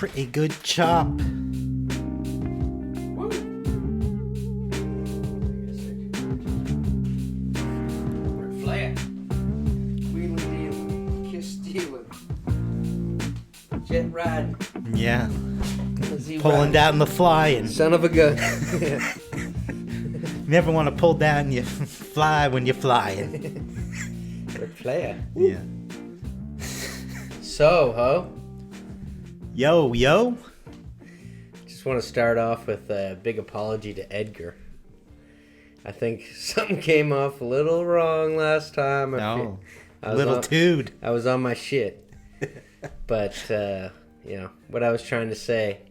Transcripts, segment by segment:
pretty good chop. Woo. We're flat. Wheeling dealing. Kiss stealing. Jet riding. Yeah. Lizzie Pulling riding. down the flying. Son of a gun. You never want to pull down your fly when you're flying. We're flat. Yeah. Soho. Yo. Just want to start off with a big apology to Edgar. I think something came off a little wrong last time. No. Little dude. I was on my shit. But, what I was trying to say,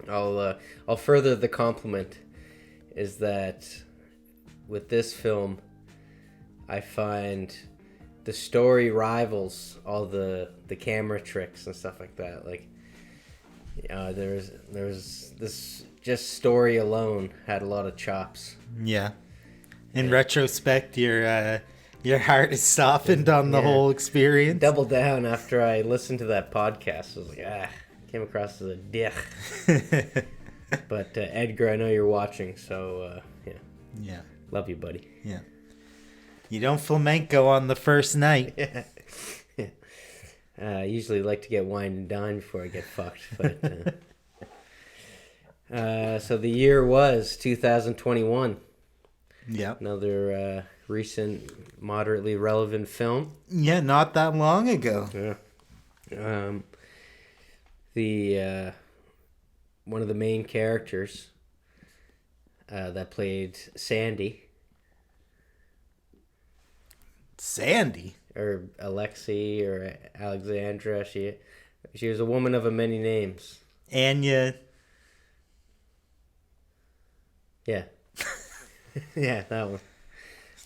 I'll further the compliment, is that with this film, I find the story rivals all the camera tricks and stuff like that. Like, there's this just story alone had a lot of chops. Yeah. In retrospect, your heart is softened on the whole experience. Double down after I listened to that podcast. I was like, came across as a dick. But Edgar, I know you're watching, so Yeah. Love you, buddy. Yeah. You don't flamenco on the first night. Yeah. I usually like to get wine and dine before I get fucked. But so the year was 2021. Yeah. Another recent, moderately relevant film. Yeah, not that long ago. Yeah. The one of the main characters that played Sandy. Sandy? Or Alexi or Alexandra. She was a woman of a many names. Anya. Yeah. Yeah, that one.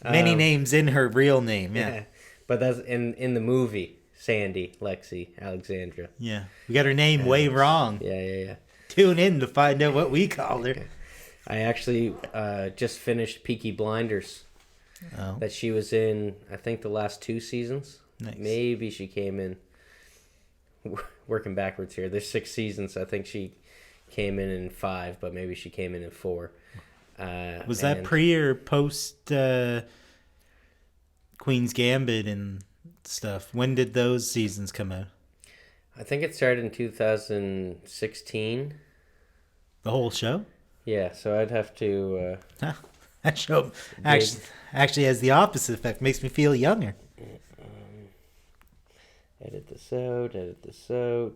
Many names in her real name, yeah. But that's in the movie, Sandy, Lexi, Alexandra. Yeah. We got her name way wrong. Yeah. Tune in to find out what we called her. I actually just finished Peaky Blinders. Oh. That she was in, I think, the last 2 seasons. Nice. Maybe she came in, working backwards here. There's 6 seasons. I think she came in 5, but maybe she came in 4. Was that pre or post Queen's Gambit and stuff? When did those seasons come out? I think it started in 2016. The whole show? Yeah, so I'd have to... That show actually has the opposite effect. Makes me feel younger. Edit this out.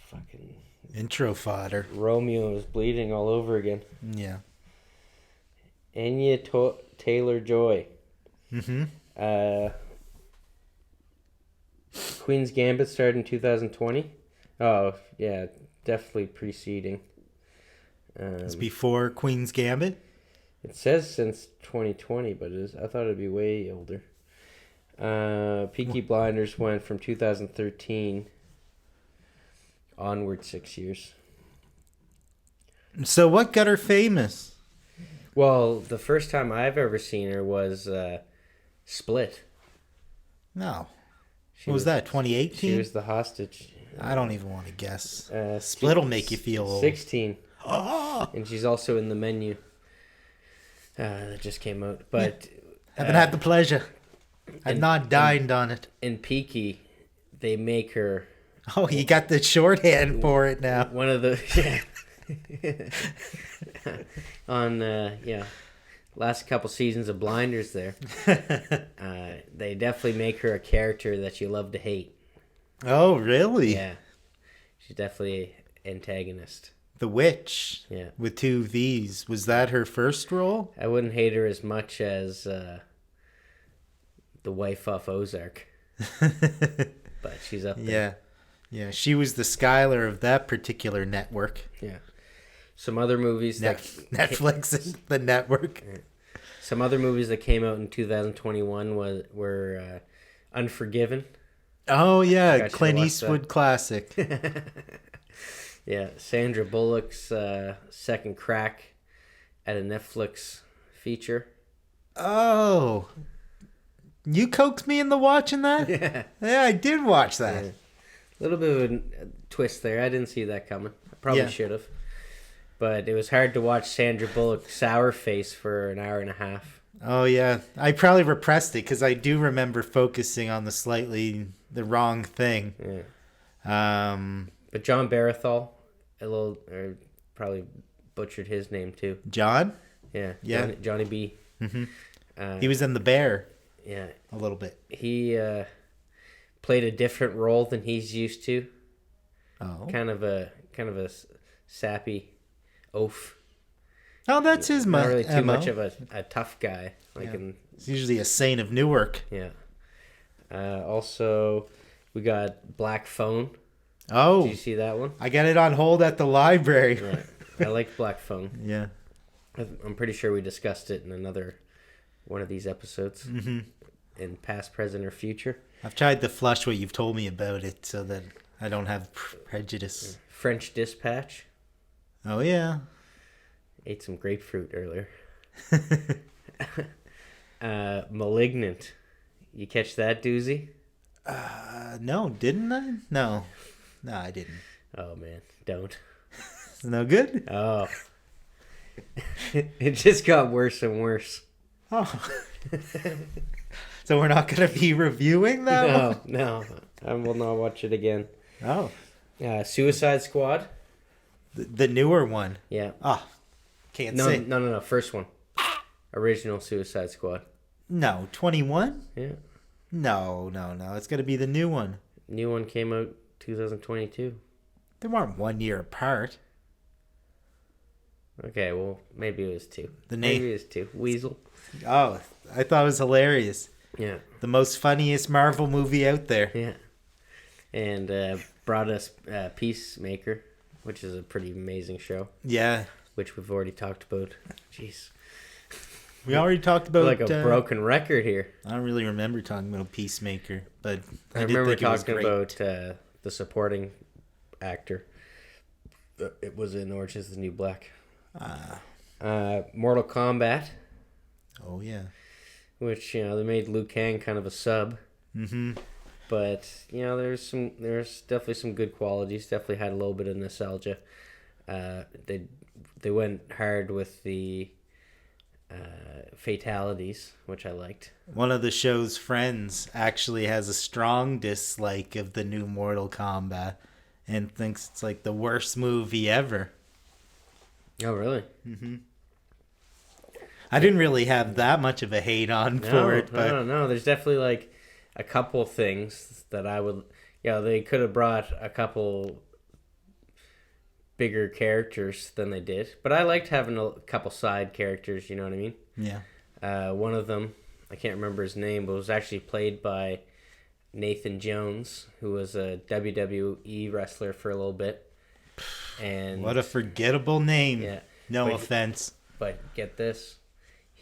Fucking... Intro fodder. Romeo is bleeding all over again. Yeah. Anya Taylor-Joy. Mm-hmm. Queen's Gambit started in 2020. Oh, yeah, definitely preceding. It's before Queen's Gambit? It says since 2020, but I thought it'd be way older. Peaky Blinders went from 2013 onward 6 years. So what got her famous? Well, the first time I've ever seen her was Split. No. What was that, 2018? She was the hostage. I don't even want to guess. Split will make you feel old. 16. Oh! And she's also in The Menu. That just came out. But haven't had the pleasure. I've not dined on it. In Peaky, they make her... Oh, you got the shorthand for it now. One of the... Yeah. Last couple seasons of Blinders there. They definitely make her a character that you love to hate. Oh, really? Yeah. She's definitely an antagonist. The Witch. Yeah. With 2 V's. Was that her first role? I wouldn't hate her as much as the wife off Ozark. But she's up there. Yeah, she was the Skylar of that particular network. Yeah. Some other movies Netflix is the network. Some other movies that came out in 2021 were Unforgiven. Oh yeah, Clint Eastwood classic. Yeah, Sandra Bullock's second crack at a Netflix feature. Oh, You coaxed me into watching that? Yeah. Yeah, I did watch that. Yeah. A little bit of a twist there. I didn't see that coming. I probably should have. But it was hard to watch Sandra Bullock sour face for an hour and a half. Oh, yeah. I probably repressed it because I do remember focusing on the wrong thing. Yeah. But John Barathol, probably butchered his name too. John? Yeah. Yeah. Johnny B. Mm-hmm. He was in The Bear. Yeah. A little bit. He played a different role than he's used to. Oh. Kind of a sappy oaf. Oh, that's his Not really too MO. much of a tough guy. He's usually a saint of Newark. Yeah. Also, we got Black Phone. Oh. Did you see that one? I got it on hold at the library. Yeah. I like Black Phone. Yeah. I'm pretty sure we discussed it in another one of these episodes. Mm-hmm. In past, present, or future. I've tried to flush what you've told me about it so that I don't have prejudice. French Dispatch. Oh, yeah. Ate some grapefruit earlier. Malignant. You catch that doozy? No, didn't I? No, I didn't. Oh, man. Don't. It's no good? Oh. It just got worse and worse. Oh. So we're not going to be reviewing that one? No. I will not watch it again. Oh. Suicide Squad. The newer one? Yeah. Oh, can't say. No. First one. Original Suicide Squad. No, 21? Yeah. No. It's going to be the new one. New one came out 2022. They weren't 1 year apart. Okay, well, maybe it was 2. Maybe it was 2. Weasel. Oh, I thought it was hilarious. Yeah. The most funniest Marvel movie out there. Yeah. And brought us Peacemaker, which is a pretty amazing show. Yeah. Which we've already talked about. Jeez. We already talked about... Like a broken record here. I don't really remember talking about Peacemaker, but I remember talking about the supporting actor. It was in Orange is the New Black. Mortal Kombat. Oh, yeah. Which, they made Liu Kang kind of a sub. Mm-hmm. But, there's definitely some good qualities. Definitely had a little bit of nostalgia. They went hard with the fatalities, which I liked. One of the show's friends actually has a strong dislike of the new Mortal Kombat and thinks it's like the worst movie ever. Oh, really? Mm-hmm. I didn't really have that much of a hate on for it, but no. There's definitely like a couple things that I would, they could have brought a couple bigger characters than they did, but I liked having a couple side characters. You know what I mean? Yeah. One of them, I can't remember his name, but was actually played by Nathan Jones, who was a WWE wrestler for a little bit. And what a forgettable name. Yeah. No offense. But get this.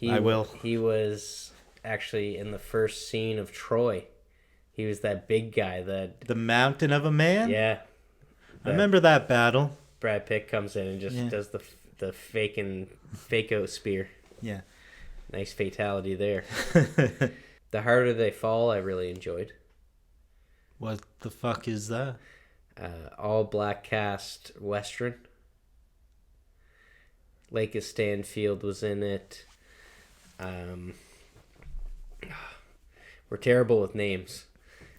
I will. He was actually in the first scene of Troy. He was that big guy The Mountain of a Man? Yeah. I remember that battle. Brad Pitt comes in and just does the fake-out spear. Yeah. Nice fatality there. The Harder They Fall, I really enjoyed. What the fuck is that? All black cast Western. Lake Stanfield was in it. We're terrible with names.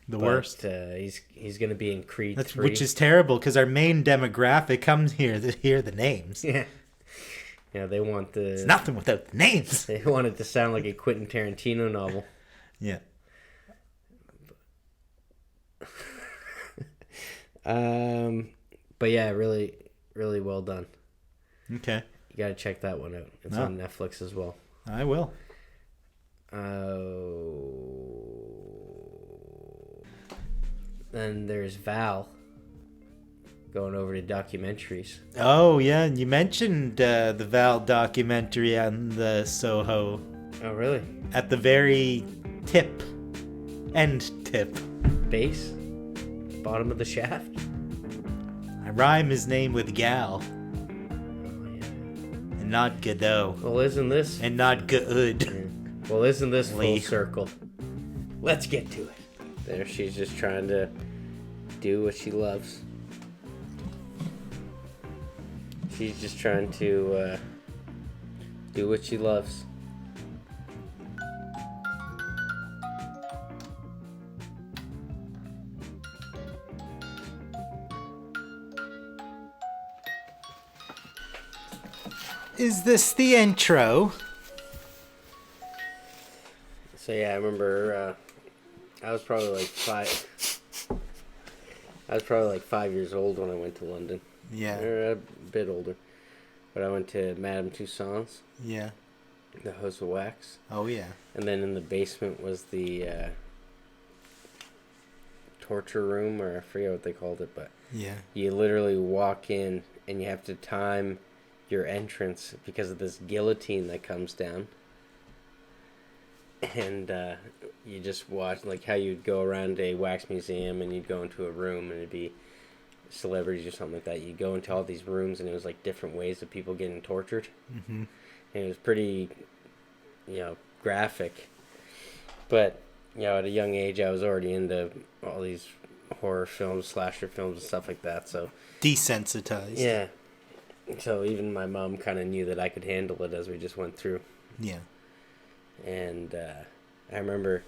The worst. He's going to be in Creed 3. Which is terrible because our main demographic comes here to hear the names. Yeah. Yeah, they want the... It's nothing without the names. They want it to sound like a Quentin Tarantino novel. Yeah. But yeah, really, really well done. Okay. You got to check that one out. It's on Netflix as well. I will. Then there's Val going over to documentaries. Oh, yeah. You mentioned the Val documentary on the Soho. Oh, really? At the very end tip. Base? Bottom of the shaft? I rhyme his name with Gal. Oh, yeah. And not Godot. Well, isn't this... And not Good. Well, isn't this full Lee. circle? let's get to it. There, she's just trying to do what she loves. She's just trying to do what she loves. Is this the intro? So yeah, I remember I was probably like 5 years old when I went to London. Yeah. Or a bit older. But I went to Madame Tussauds. Yeah. The House of Wax. Oh, yeah. And then in the basement was the torture room, or I forget what they called it, but yeah, you literally walk in and you have to time your entrance because of this guillotine that comes down. And you just watch, like how you'd go around a wax museum and you'd go into a room and it'd be celebrities or something like that. You'd go into all these rooms and it was like different ways of people getting tortured. Mm-hmm. And it was pretty, graphic. But, at a young age, I was already into all these horror films, slasher films, and stuff like that. So desensitized. Yeah. So even my mom kind of knew that I could handle it as we just went through. Yeah. And I remember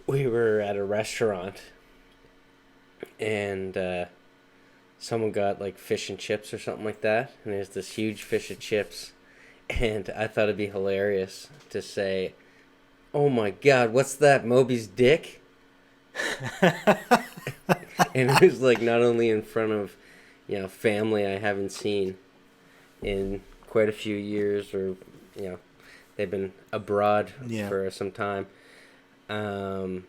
we were at a restaurant and someone got like fish and chips or something like that. And there's this huge fish and chips. And I thought it'd be hilarious to say, "Oh my God, what's that, Moby's dick?" And it was like not only in front of, family I haven't seen in quite a few years, or, they've been abroad for some time. And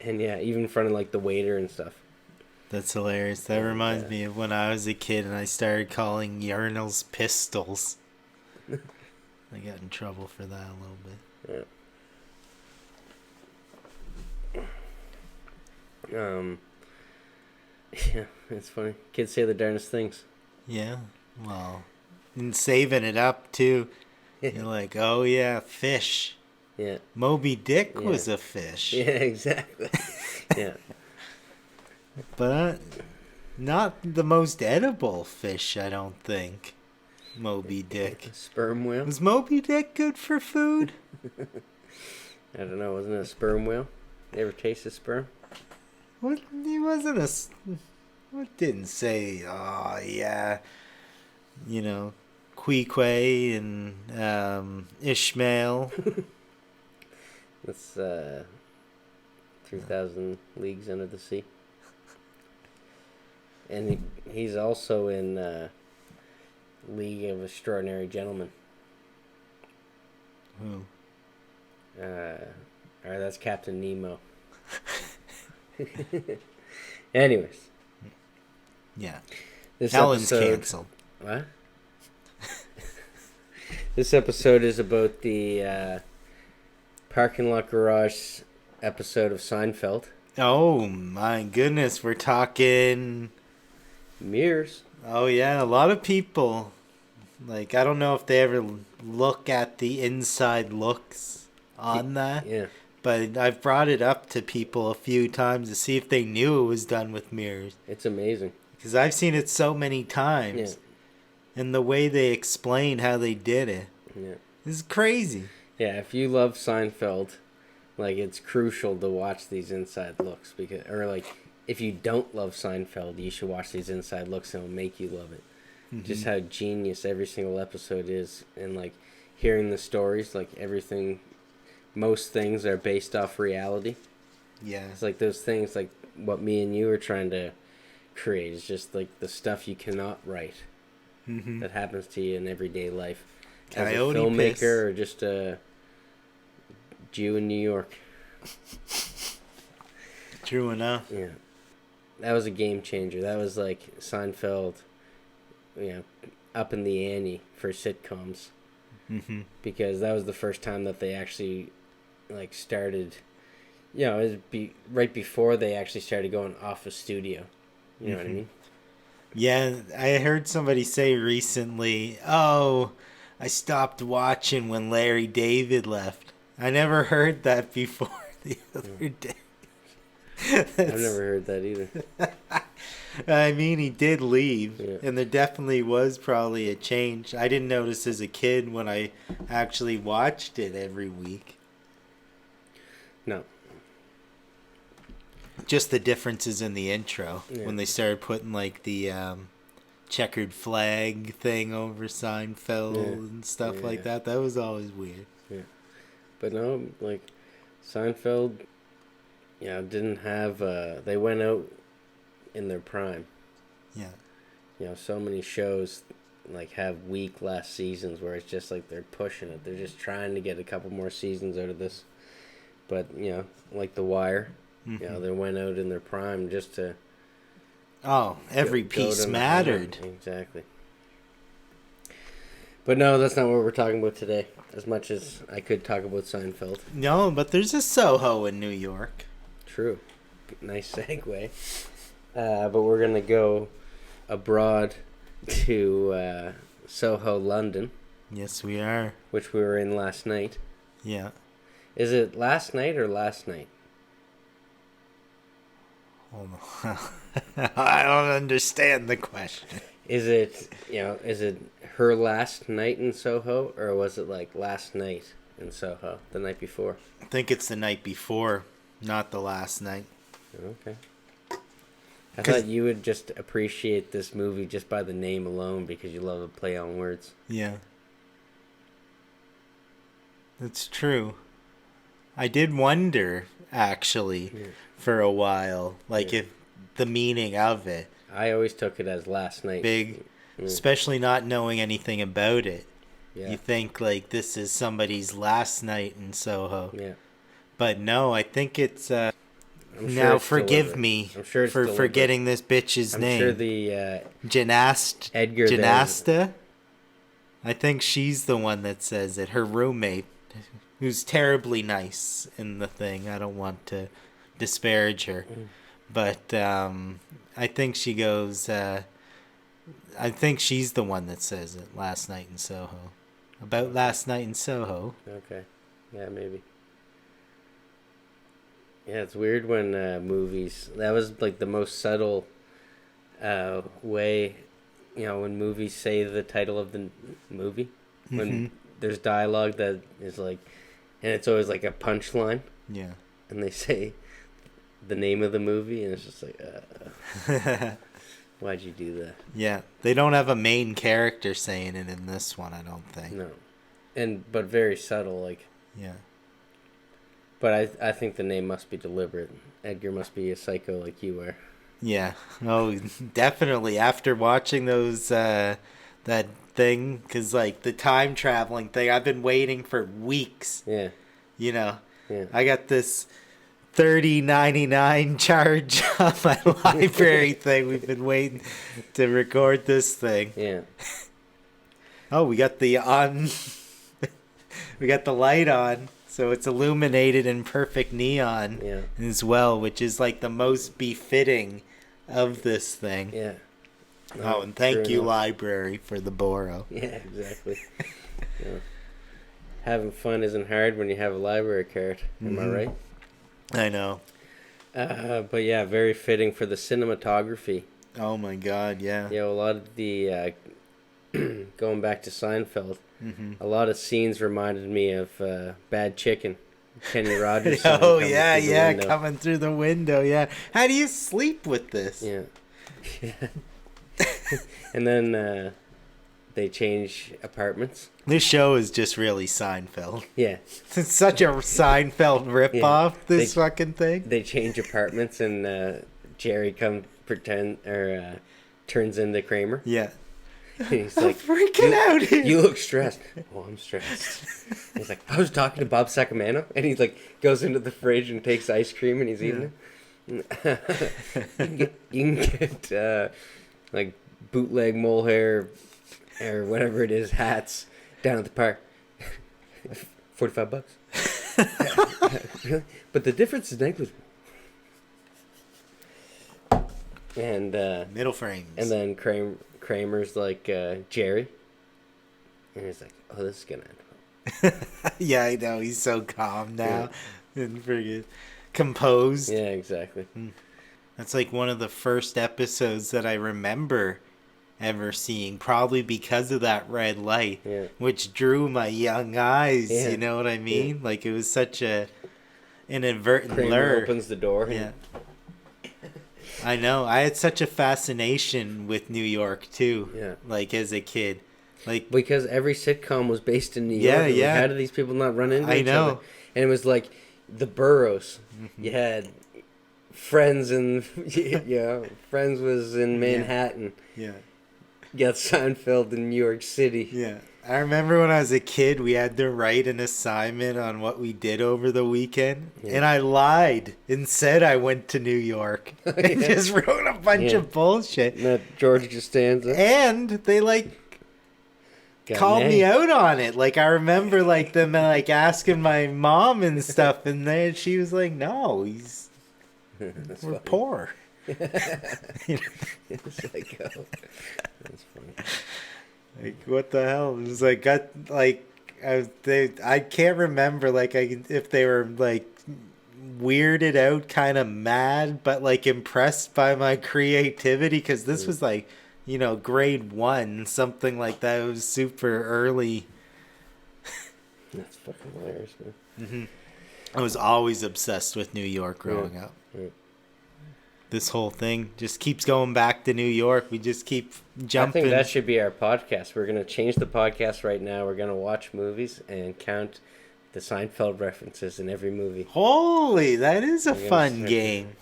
yeah, even in front of like the waiter and stuff. That's hilarious. That reminds me of when I was a kid and I started calling urinals pistols. I got in trouble for that a little bit. Yeah, it's funny. Kids say the darndest things. Yeah, well, and saving it up too. You're like, oh yeah, fish. Yeah. Moby Dick was a fish. Yeah, exactly. Yeah. But not the most edible fish, I don't think. Moby Dick. Sperm whale? Was Moby Dick good for food? I don't know. Wasn't it a sperm whale? You ever tasted sperm? What? He wasn't a... What didn't say, oh, yeah, Queequeg and Ishmael. That's 3,000 Leagues Under the Sea. And he's also in League of Extraordinary Gentlemen. Who? Alright, that's Captain Nemo. Anyways. Yeah. This Helen's episode, canceled. What? This episode is about the parking lot garage episode of Seinfeld. Oh, my goodness. We're talking... Mirrors. Oh, yeah. A lot of people... Like, I don't know if they ever look at the inside looks on that. Yeah. But I've brought it up to people a few times to see if they knew it was done with mirrors. It's amazing. Because I've seen it so many times. Yeah. And the way they explain how they did it. Yeah. Is crazy. Yeah, if you love Seinfeld, like, it's crucial to watch these inside looks. If you don't love Seinfeld, you should watch these inside looks and it'll make you love it. Mm-hmm. Just how genius every single episode is. And, like, hearing the stories, like, most things are based off reality. Yeah. It's like those things, like what me and you are trying to create, is just like the stuff you cannot write that happens to you in everyday life. As a filmmaker or just a Jew in New York. True enough. Yeah. That was a game changer. That was like Seinfeld, up in the ante for sitcoms. Mm-hmm. Because that was the first time that they actually started, it was right before they actually started going off a studio. You know what I mean? Yeah, I heard somebody say recently, oh, I stopped watching when Larry David left. I never heard that before the other day. I've never heard that either. I mean, he did leave, Yeah. and there definitely was probably a change. I didn't notice as a kid when I actually watched it every week. No. Just the differences in the intro when they started putting like the checkered flag thing over Seinfeld and stuff like that. That was always weird. Yeah. But no, like Seinfeld, didn't have. They went out in their prime. Yeah. So many shows like have weak last seasons where it's just like they're pushing it. They're just trying to get a couple more seasons out of this. But like The Wire, they went out in their prime just to. Oh, every piece mattered. Exactly. But no, that's not what we're talking about today. As much as I could talk about Seinfeld. No, but there's a Soho in New York. True. Nice segue. But we're going to go abroad to Soho, London. Yes, we are. Which we were in last night. Yeah. Is it last night or last night? Hold on. I don't understand the question. Is it her last night in Soho, or was it like last night in Soho, the night before? I think it's the night before, not the last night. Okay. I thought you would just appreciate this movie just by the name alone because you love a play on words. Yeah. That's true. I did wonder, actually, for a while, if the meaning of it. I always took it as last night. Big, especially not knowing anything about it. Yeah. You think, this is somebody's last night in Soho. Yeah. But no, I think it's... Now forgive me for forgetting this bitch's name. I'm sure the... Janasta? I think she's the one that says it. Her roommate, who's terribly nice in the thing. I don't want to disparage her. But I think she goes... I think she's the one that says it, last night in Soho. About last night in Soho. Okay. Yeah, maybe. Yeah, it's weird when movies... That was, the most subtle way, when movies say the title of the movie. When there's dialogue that is, and it's always, a punchline. Yeah. And they say the name of the movie, and it's just why'd you do that? Yeah. They don't have a main character saying it in this one, I don't think. No. But very subtle, Yeah. But I think the name must be deliberate. Edgar must be a psycho like you are. Yeah. Oh, definitely. After watching those, that thing, because, the time traveling thing, I've been waiting for weeks. Yeah. Yeah. I I got this $30.99 charge on my library thing. We've been waiting to record this thing. Yeah. Oh, we got the light on. So it's illuminated in perfect neon as well, which is the most befitting of this thing. Yeah. No, and thank you, library, for the Boro. Yeah, exactly. Having fun isn't hard when you have a library card. Am I right? I know. But yeah, very fitting for the cinematography. Oh my God, yeah. A lot of the going back to Seinfeld. A lot of scenes reminded me of Bad Chicken. Kenny Rogers. Oh yeah, coming through the window. Yeah. How do you sleep with this? Yeah. And then they change apartments. This show is just really Seinfeld. Yeah. It's such a Seinfeld ripoff. This fucking thing. They change apartments, and Jerry turns into Kramer. Yeah. He's I'm freaking out here. You look stressed. Oh, I'm stressed. He's like, I was talking to Bob Sacramento, and he goes into the fridge and takes ice cream and he's eating it. You can get bootleg mole hair or whatever it is hats down at the park. $45. Really? But the difference is negligible. And middle frames. And then Kramer's like Jerry, and he's like, "Oh, this is gonna end Yeah, I know. He's so calm now and friggin' composed. Yeah, exactly. That's like one of the first episodes that I remember ever seeing, probably because of that red light, Yeah. which drew my young eyes. Yeah. You know what I mean? Like it was such a inadvertent Kramer lure. opens the door. Yeah. I know. I had such a fascination with New York too. Yeah. Like as a kid. Like Because every sitcom was based in New Yeah, York. yeah. Like, how did these people not run into I each know. other? And it was like the boroughs. You had Friends and Friends was in Manhattan. Yeah. You got Seinfeld in New York City. Yeah. I remember when I was a kid, we had to write an assignment on what we did over the weekend. Yeah. And I lied and said I went to New York. And just wrote a bunch of bullshit. And that George Costanza. And they Got called an me A. out on it. Like I remember them asking my mom and stuff, and then she was like, "No, we're funny. poor." Psycho. That's funny. Like what the hell? It was like I can't remember if they were like weirded out, kind of mad, but like impressed by my creativity, because this was like, grade 1, something like that. It was super early. That's fucking hilarious, man. I was always obsessed with New York growing up. Yeah. This whole thing just keeps going back to New York. We just keep jumping. I think that should be our podcast. We're going to change the podcast right now. We're going to watch movies and count the Seinfeld references in every movie. Holy, that is a fun game.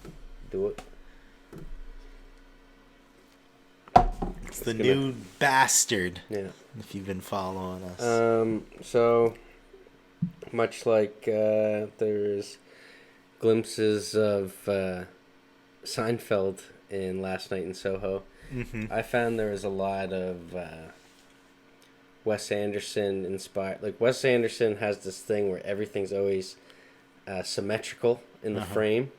Do it. It's the new Bastard. Yeah. If you've been following us. So, much like there's glimpses of Seinfeld in Last Night in Soho, I found there was a lot of Wes Anderson inspired. Like Wes Anderson has this thing where everything's always symmetrical in the frame,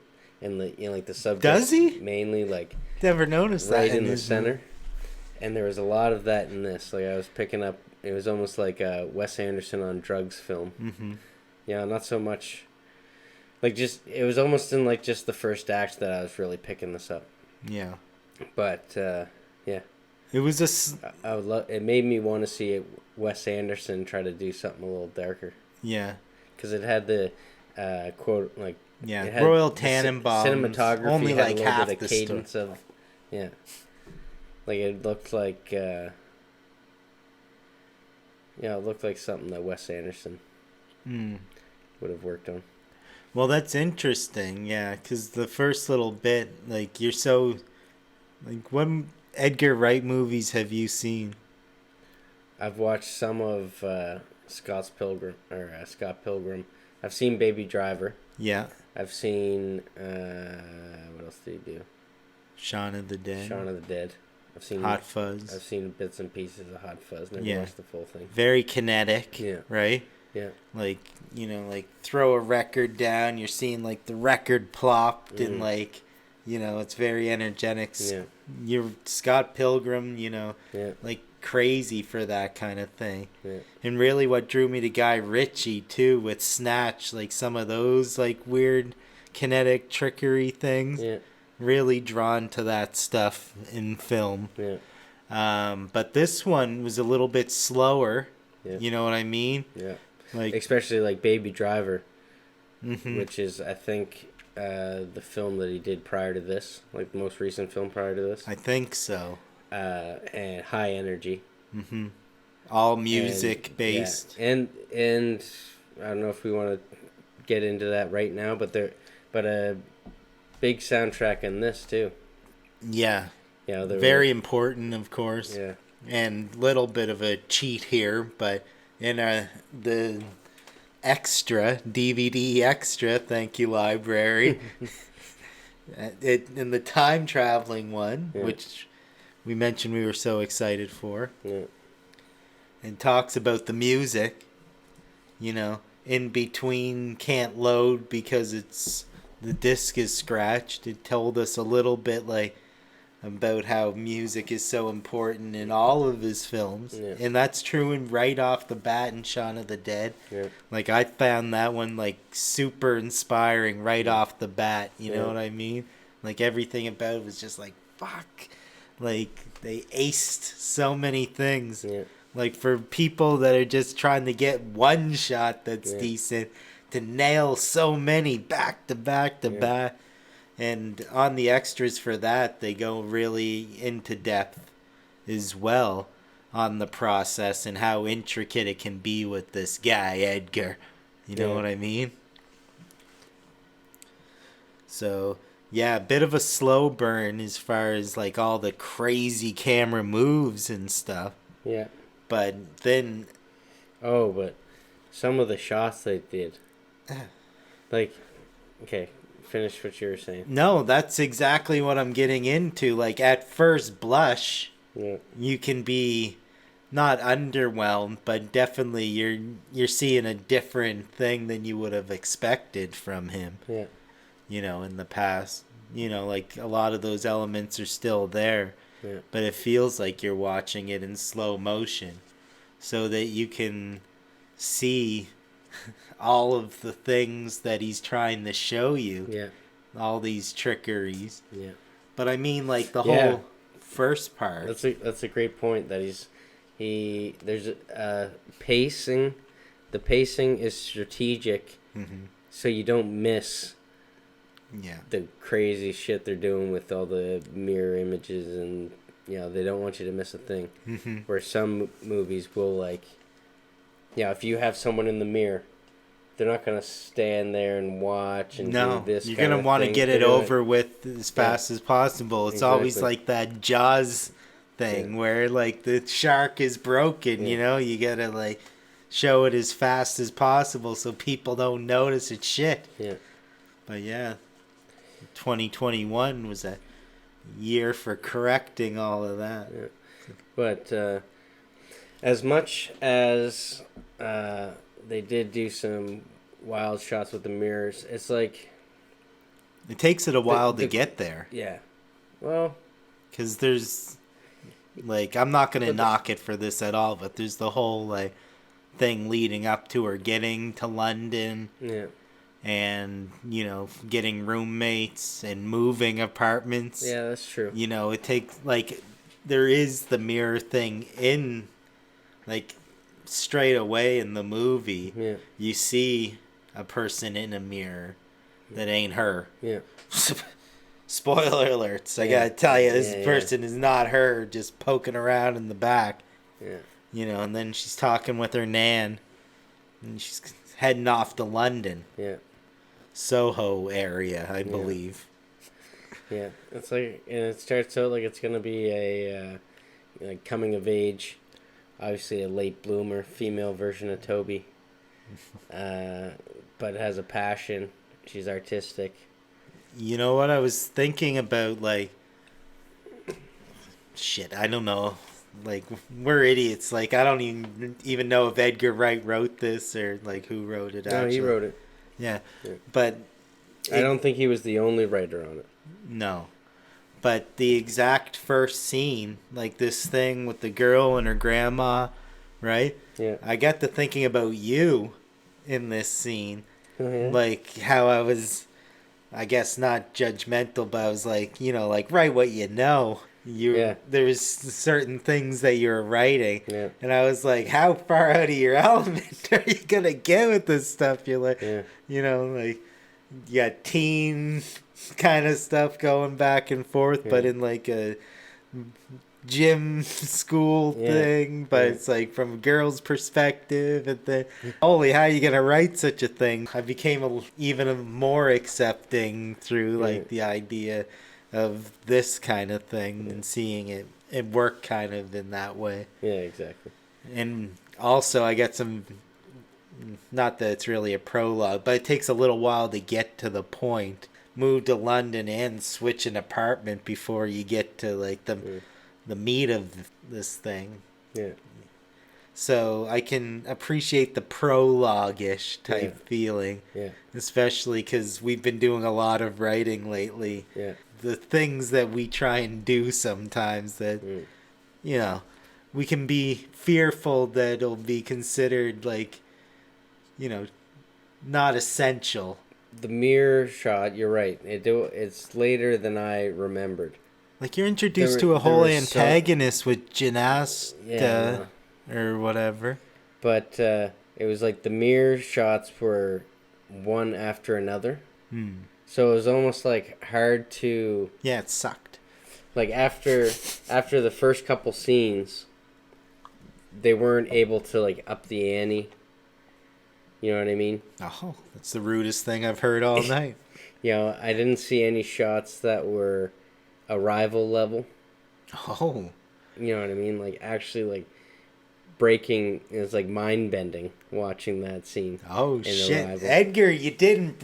and the subject. Does he? Mainly like Never noticed right that in the center. And there was a lot of that in this. Like I was picking up, it was almost like a Wes Anderson on drugs film. Yeah, not so much. Like it was almost in like just the first act that I was really picking this up. Yeah. But yeah. It was I would love. It made me want to see Wes Anderson try to do something a little darker. Yeah. Because it had the quote like. Yeah. It had Royal Tannenbaum. Cinematography Only had like a little half bit the of cadence story. of. Yeah. Like it looked like. It looked like something that Wes Anderson would have worked on. Well, that's interesting, yeah, because the first little bit, like, you're so... Like, what Edgar Wright movies have you seen? I've watched some of Scott Pilgrim. I've seen Baby Driver. Yeah. I've seen... what else did he do? Shaun of the Dead. Shaun of the Dead. I've seen Hot Fuzz. I've seen bits and pieces of Hot Fuzz. Never watched the full thing. Very kinetic, Yeah. right? Yeah. Like, like throw a record down, you're seeing like the record plopped and like, it's very energetic. Yeah. You're Scott Pilgrim, Yeah. like crazy for that kind of thing. Yeah. And really what drew me to Guy Ritchie too with Snatch, like some of those like weird kinetic trickery things. Yeah. Really drawn to that stuff in film. Yeah. But this one was a little bit slower. Yeah. You know what I mean? Yeah. Like, especially like Baby Driver, which is I think the film that he did prior to this, like the most recent film prior to this. I think so. And High Energy. All music based. Yeah. And I don't know if we want to get into that right now, but a big soundtrack in this too. Yeah. Very important, of course. Yeah. And little bit of a cheat here, but in the extra DVD extra, thank you library. In the time traveling one, which we mentioned we were so excited for. Yeah. And talks about the music, in between can't load because the disc is scratched. It told us a little bit like about how music is so important in all of his films. Yeah. And that's true in right off the bat in Shaun of the Dead. Yeah. Like, I found that one, like, super inspiring right off the bat. You know Yeah. what I mean? Like, everything about it was just like, fuck. Like, they aced so many things. Yeah. Like, for people that are just trying to get one shot that's decent, to nail so many back to back to back. And on the extras for that, they go really into depth as well on the process and how intricate it can be with this guy, Edgar. You know what I mean? So, yeah, a bit of a slow burn as far as, like, all the crazy camera moves and stuff. Yeah. But then... Oh, but some of the shots they did. Like, okay, finish what you were saying. No, that's exactly what I'm getting into. Like, at first blush, you can be not underwhelmed, but definitely you're seeing a different thing than you would have expected from him. Yeah. You know, in the past. You know, like, a lot of those elements are still there. Yeah. But it feels like you're watching it in slow motion. So that you can see all of the things that he's trying to show you. Yeah. All these trickeries. Yeah. But I mean, like, the whole first part. That's a great point that there's pacing. The pacing is strategic, so you don't miss the crazy shit they're doing with all the mirror images, and they don't want you to miss a thing. Where some movies will, like, if you have someone in the mirror, they're not going to stand there and watch and do this. You're going to want to get it over with as fast as possible. It's always like that Jaws thing where, like, the shark is broken, you know? You got to, like, show it as fast as possible so people don't notice it's shit. Yeah. But, 2021 was a year for correcting all of that. Yeah. But as much as they did do some wild shots with the mirrors, it's like... It takes it a while to get there. Yeah. Well... Because there's... Like, I'm not going to knock it for this at all, but there's the whole, like, thing leading up to her getting to London. Yeah. And, getting roommates and moving apartments. Yeah, that's true. It takes, like, there is the mirror thing in, like, straight away in the movie. Yeah. You see a person in a mirror that ain't her. Yeah. Spoiler alerts. I gotta tell you, this person is not her, just poking around in the back. Yeah. And then she's talking with her nan. And she's heading off to London. Yeah. Soho area, I believe. Yeah. It's like, and it starts out like it's gonna be a like coming of age, obviously a late bloomer, female version of Toby. But has a passion. She's artistic. You know what I was thinking about, like, shit, I don't know. Like, we're idiots. Like, I don't even know if Edgar Wright wrote this or, like, who wrote it. No, he wrote it. Yeah. But I don't think he was the only writer on it. No. But the exact first scene, like this thing with the girl and her grandma, right? Yeah. I got to thinking about you in this scene. Mm-hmm. Like, how I was, I guess, not judgmental, but I was like, like, write what you know. There's certain things that you're writing. Yeah. And I was like, how far out of your element are you going to get with this stuff? You're like, like, you got teen kind of stuff going back and forth, but in like a gym school thing, but it's like from a girl's perspective, and then holy, how are you gonna write such a thing? I became even more accepting through like the idea of this kind of thing and seeing it work kind of in that way. Yeah, exactly. And also I got some, not that it's really a prologue, but it takes a little while to get to the point. Move to London and switch an apartment before you get to like the meat of this thing. Yeah. So I can appreciate the prologue-ish type feeling. Yeah. Especially because we've been doing a lot of writing lately. Yeah. the things that we try and do sometimes that, you know, we can be fearful that it'll be considered like, you know, not essential. The mirror shot, you're right. It's later than I remembered. Like you're introduced to a whole antagonist with Yeah, or whatever. But it was like the mirror shots were one after another. So it was almost like hard to... Yeah, it sucked. Like after the first couple scenes, they weren't able to like up the ante. You know what I mean? Oh, that's the rudest thing I've heard all night. You know, I didn't see any shots that were Arrival level. Oh. You know what I mean? Like actually like breaking, it's like mind bending watching that scene. Oh shit. Arrival. Edgar, you didn't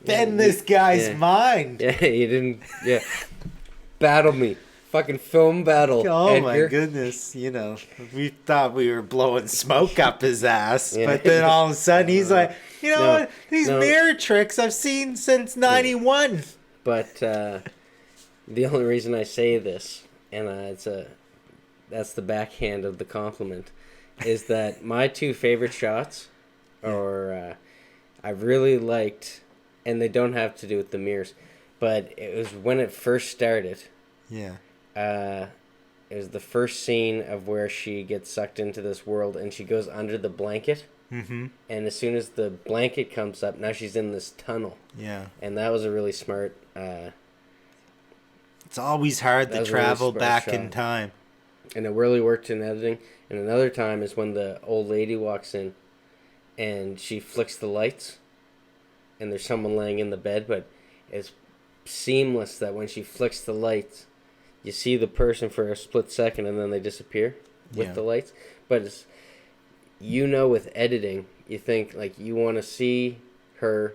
bend this guy's mind. Yeah, you didn't. Yeah. Battle me. Fucking film battle. Oh Edgar. My goodness. You know, we thought we were blowing smoke up his ass, but then all of a sudden he's like, you know what? These mirror tricks I've seen since 91. But the only reason I say this, and that's the backhand of the compliment, is that my two favorite shots are I really liked, and they don't have to do with the mirrors, but it was when it first started. Yeah. It was the first scene of where she gets sucked into this world and she goes under the blanket. Mm-hmm. And as soon as the blanket comes up, now she's in this tunnel. Yeah. And that was a really smart... it's always hard to travel back in time. And it really worked in editing. And another time is when the old lady walks in and she flicks the lights and there's someone laying in the bed, but it's seamless that when she flicks the lights, you see the person for a split second and then they disappear with the lights. But it's, you know, with editing, you think like you want to see her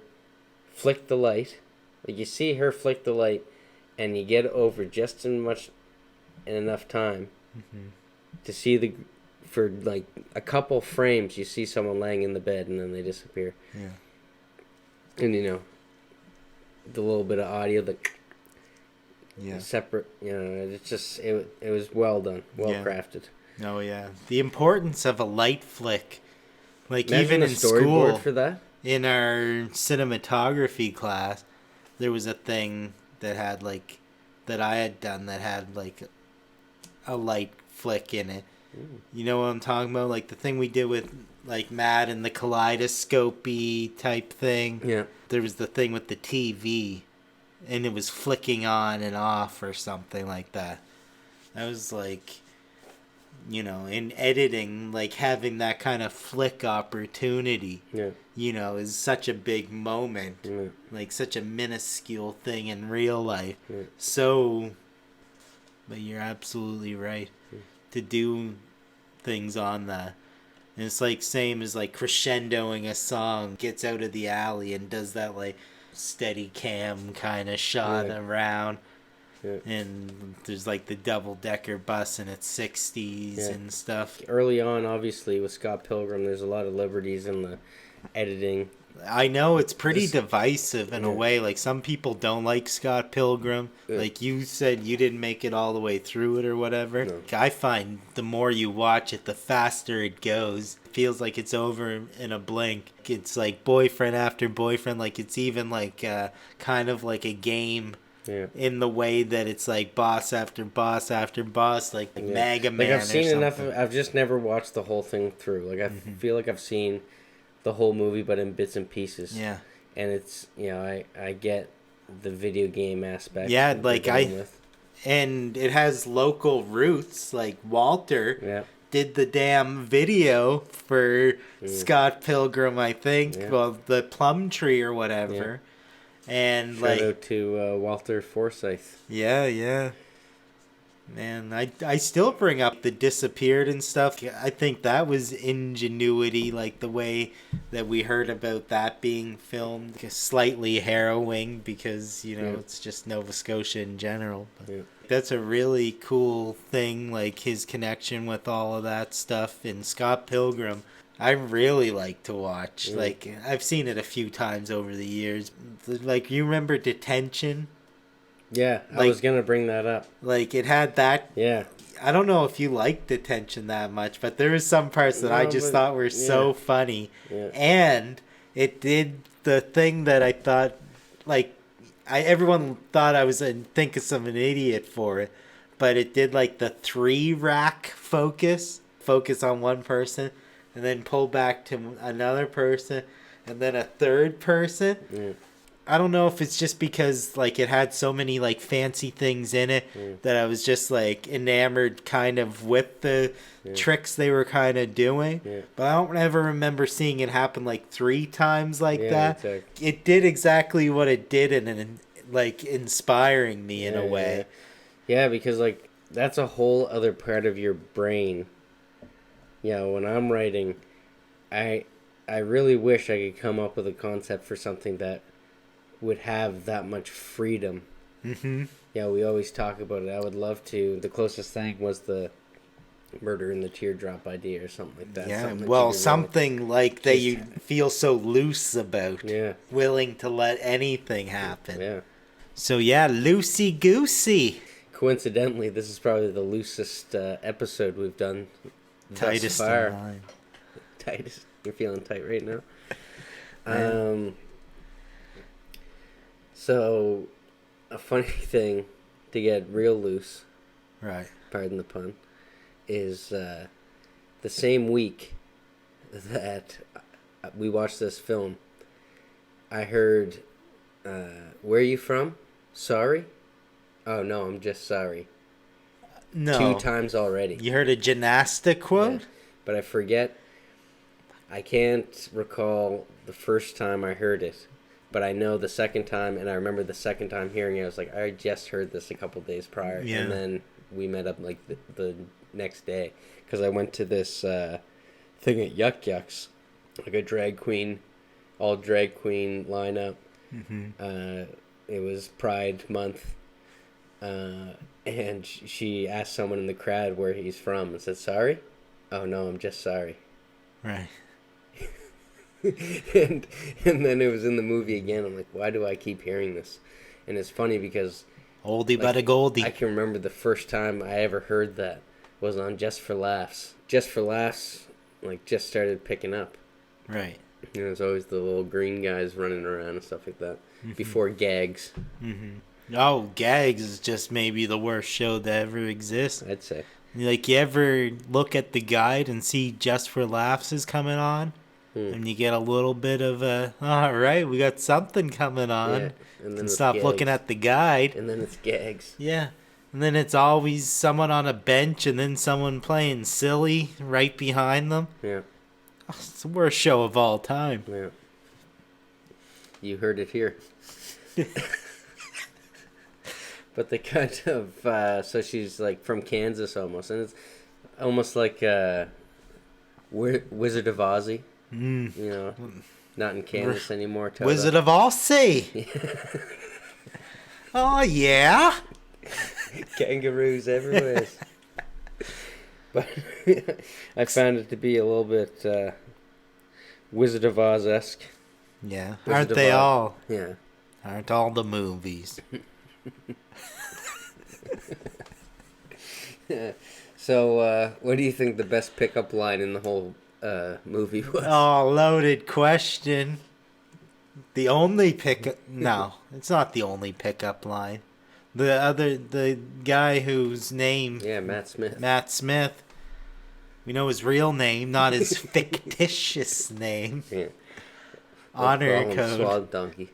flick the light. Like you see her flick the light and you get over just in enough time to see for like a couple frames you see someone laying in the bed and then they disappear. Yeah. And you know, the little bit of audio, the separate, you know, it's just it was well done, well crafted. Oh yeah, the importance of a light flick, like Imagine even in school for that. In our cinematography class, there was a thing that had like that I had done that had like a light flick in it. You know what I'm talking about? Like the thing we did with like Matt and the kaleidoscopy type thing. Yeah. There was the thing with the TV, and it was flicking on and off or something like that. I was like, you know, in editing, like having that kind of flick opportunity, you know, is such a big moment, like such a minuscule thing in real life. So, but you're absolutely right to do things on that. And it's like same as like crescendoing a song, gets out of the alley and does that like steady cam kind of shot around. Yeah. And there's like the double-decker bus and it's 60s and stuff. Early on, obviously, with Scott Pilgrim, there's a lot of liberties in the editing. I know it's pretty divisive in a way. Like some people don't like Scott Pilgrim. Like you said, you didn't make it all the way through it or whatever. No. I find the more you watch it, the faster it goes. It feels like it's over in a blink. It's like boyfriend after boyfriend. Like it's even like kind of like a game. Yeah. In the way that it's like boss after boss after boss, like Mega Man. Like I've seen enough of, I've just never watched the whole thing through. Like I feel like I've seen the whole movie, but in bits and pieces. Yeah. And it's, you know, I get the video game aspect. Yeah, like and it has local roots. Like Walter did the damn video for Scott Pilgrim, I think. Yeah. Well, the Plum Tree or whatever. Yeah. And shout out to Walter Forsyth. Yeah. Man, I still bring up the disappeared and stuff. I think that was ingenuity, like the way that we heard about that being filmed. Slightly harrowing because, you know, it's just Nova Scotia in general. But that's a really cool thing, like his connection with all of that stuff. In Scott Pilgrim, I really like to watch. Like, I've seen it a few times over the years. Like, you remember Detention? Yeah, I Like- was gonna bring that up. Like, it had that. Yeah. I don't know if you liked the tension that much, but there was some parts that I No, just but- thought were so funny. Yeah. And it did the thing that I thought, like, everyone thought I was think of an idiot for it, but it did like the 3-rack focus on one person, and then pull back to another person, and then a third person. Mm. I don't know if it's just because like it had so many like fancy things in it that I was just like enamored kind of with the tricks they were kind of doing. Yeah. But I don't ever remember seeing it happen like 3 times like Yeah, that. exactly. It did exactly what it did, and like inspiring me in a way. Yeah, because like that's a whole other part of your brain. You know, when I'm writing, I really wish I could come up with a concept for something that would have that much freedom. Mm-hmm. Yeah, we always talk about it. I would love to. The closest thing was the murder in the teardrop idea or something like that. Yeah, Something that well, you could something like that just- you feel so loose about. Yeah. Willing to let anything happen. Yeah. So yeah, loosey goosey. Coincidentally, this is probably the loosest episode we've done Tightest thus far. in line. Tightest. You're feeling tight right now. Yeah. So, a funny thing to get real loose, Right. pardon the pun, is the same week that we watched this film, I heard, where are you from? Sorry? Oh, no, I'm just sorry. No. 2 times already. You heard a gymnastic quote? Yeah, but I forget. I can't recall the first time I heard it, but I know the second time, and I remember the second time hearing it. I was like, I just heard this a couple days prior, Yeah. and then we met up like the next day because I went to this thing at Yuck Yucks, like a drag queen, all drag queen lineup. Mm-hmm. It was Pride Month, and she asked someone in the crowd where he's from and said, sorry? Oh, no, I'm just sorry. Right. and then it was in the movie again. I'm like, why do I keep hearing this? And it's funny because Oldie but a goldie. I can remember the first time I ever heard that was on Just for Laughs. Just for Laughs, like, just started picking up. Right. And there's always the little green guys running around and stuff like that. Before Gags, Mm-hmm. Oh, Gags is just maybe the worst show that ever exists. I'd say. Like, you ever look at the guide and see Just for Laughs is coming on? And you get a little bit of a, all right, we got something coming on. Yeah, and then And it's stop Gags. looking at the guide. And then it's Gags. Yeah. And then it's always someone on a bench and then someone playing silly right behind them. Yeah, Oh, it's the worst show of all time. yeah. You heard it here. But they kind of, so she's like from Kansas almost, and it's almost like Wizard of Ozzy, you know, not in Kansas anymore. Toto. Wizard of Aussie. Oh, yeah. Kangaroos everywhere. But I found it to be a little bit Wizard of Oz-esque. Yeah. Wizard Aren't of they Oz. all? Yeah. Aren't all the movies? So, what do you think the best pickup line in the whole movie was? Oh, loaded question. The only pickup... No, it's not the only pickup line. The guy whose name... Yeah, Matt Smith. Matt Smith. We know his real name, not his fictitious name. Yeah. Honor Call him code. Swamp Donkey.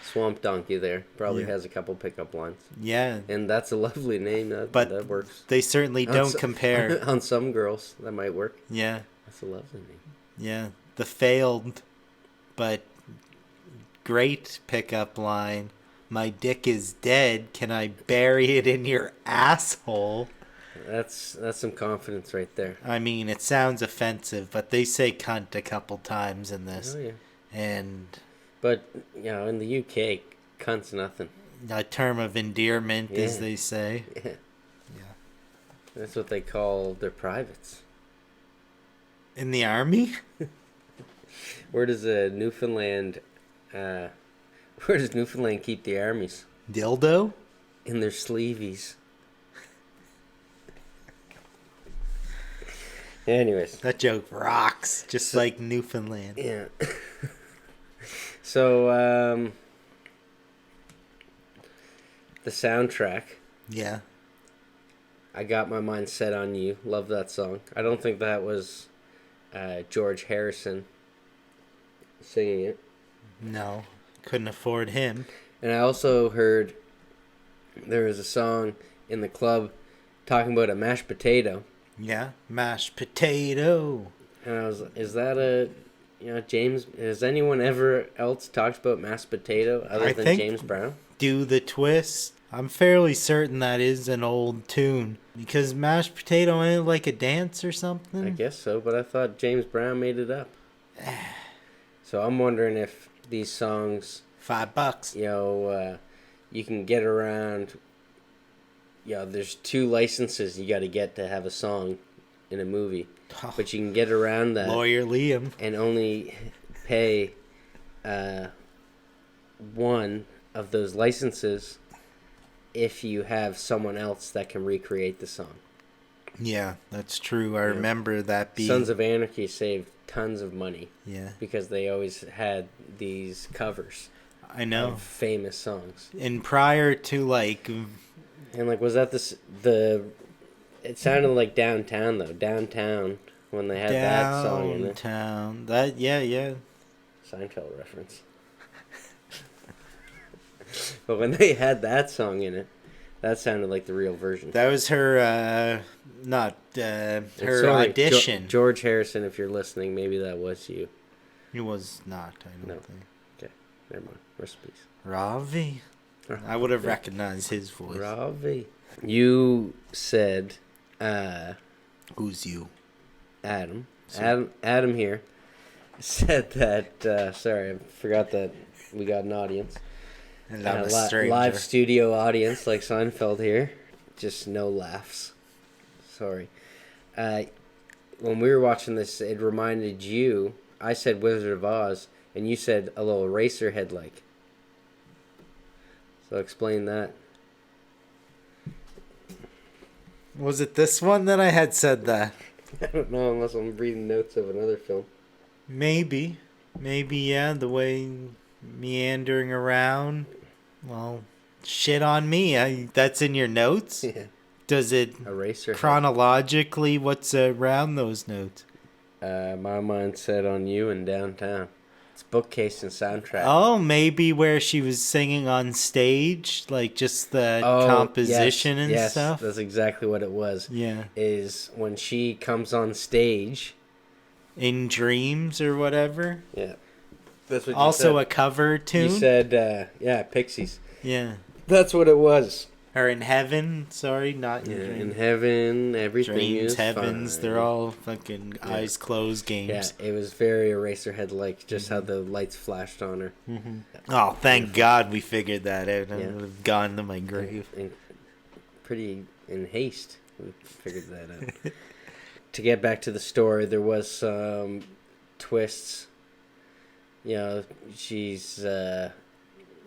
Swamp Donkey there probably Yeah. has a couple pickup lines. Yeah, And that's a lovely name. but that works. they certainly On don't so- compare. On some girls, that might work. Yeah, That's a lovely name. yeah. The failed but great pickup line. My dick is dead. Can I bury it in your asshole? That's some confidence right there. I mean, it sounds offensive, but they say cunt a couple times in this. Oh, yeah. And But, you know, in the UK, cunt's nothing. a term of endearment, as Yeah. they say. Yeah. Yeah. That's what they call their privates. In the army? Where does Newfoundland keep the armies? Dildo? in their sleeveys. Anyways. That joke rocks, just like Newfoundland. Yeah. So, the soundtrack. Yeah. I Got My Mind Set on You. Love that song. I don't think that was George Harrison singing it. No, couldn't afford him. And I also heard there was a song in the club talking about a mashed potato. Yeah, mashed potato. And I was, is that a, James, has anyone ever else talked about mashed potato other than James Brown? Do the twist. I'm fairly certain that is an old tune. Because mashed potato ain't like a dance or something? I guess so, but I thought James Brown made it up. So I'm wondering if these songs... $5. You can get around... there's 2 licenses you got to get to have a song in a movie. Oh, but you can get around that. Lawyer Liam. And only pay one of those licenses if you have someone else that can recreate the song. Yeah, that's true. I remember that being... Sons of Anarchy saved tons of money. Yeah. Because they always had these covers. I know. Of famous songs. And prior to, like... And, like, was that the... It sounded like Downtown, though. Downtown, when they had that song in it. Downtown. That, yeah. Seinfeld reference. But when they had that song in it, that sounded like the real version. That was her, her audition. George Harrison, if you're listening, maybe that was you. It was not, I don't think. Okay, never mind. Rest in peace. Ravi? I would have recognized his voice. Ravi. You said... Who's you? Adam. Adam here said that... sorry, I forgot that we got an audience. And I'm a stranger. Live studio audience like Seinfeld here. Just no laughs. Sorry. When we were watching this, it reminded you... I said Wizard of Oz, and you said a little Eraserhead-like. So explain that. Was it this one that I had said that? I don't know unless I'm reading notes of another film. Maybe, yeah, the way meandering around. Well, shit on me. That's in your notes? Yeah. Does it Eraserhead. Chronologically, what's around those notes? My Mind Set on You and Downtown. It's bookcase and soundtrack. Oh, maybe where she was singing on stage, like just the composition and stuff. That's exactly what it was. Yeah. Is when she comes on stage. In Dreams or whatever. Yeah. That's what also you said. A cover tune? You said, Pixies. Yeah. That's what it was. Or In Heaven. Sorry, not in Dreams. In Heaven, everything Dreams, is Heavens, fine. they're all fucking eyes closed games. Yeah, it was very Eraserhead-like, just how the lights flashed on her. Mm-hmm. Oh, thank God we figured that out. I would have gone to my grave. Pretty in haste, we figured that out. To get back to the story, there was some twists.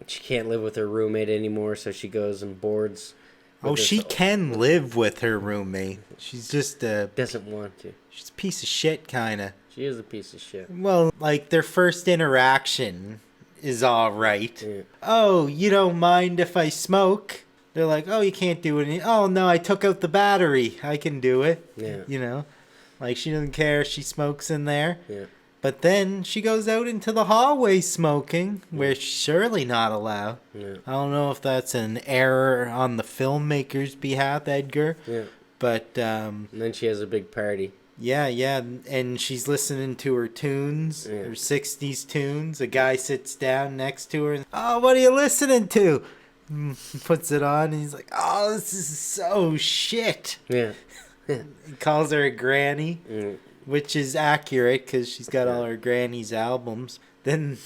She can't live with her roommate anymore, so she goes and boards. She can live with her roommate. She's just doesn't want to. She's a piece of shit, kind of. She is a piece of shit. Well, like, their first interaction is all right. Yeah. Oh, you don't mind if I smoke? They're like, oh, you can't do it. Oh, no, I took out the battery. I can do it. Yeah. Like, she doesn't care if she smokes in there. Yeah. But then she goes out into the hallway smoking, where she's surely not allowed. Yeah. I don't know if that's an error on the filmmaker's behalf, Edgar. Yeah. But, and then she has a big party. Yeah, and she's listening to her tunes, her 60s tunes. A guy sits down next to her and, oh, what are you listening to? Puts it on, and he's like, oh, this is so shit. Yeah. He calls her a granny. Which is accurate because she's got all her granny's albums. Then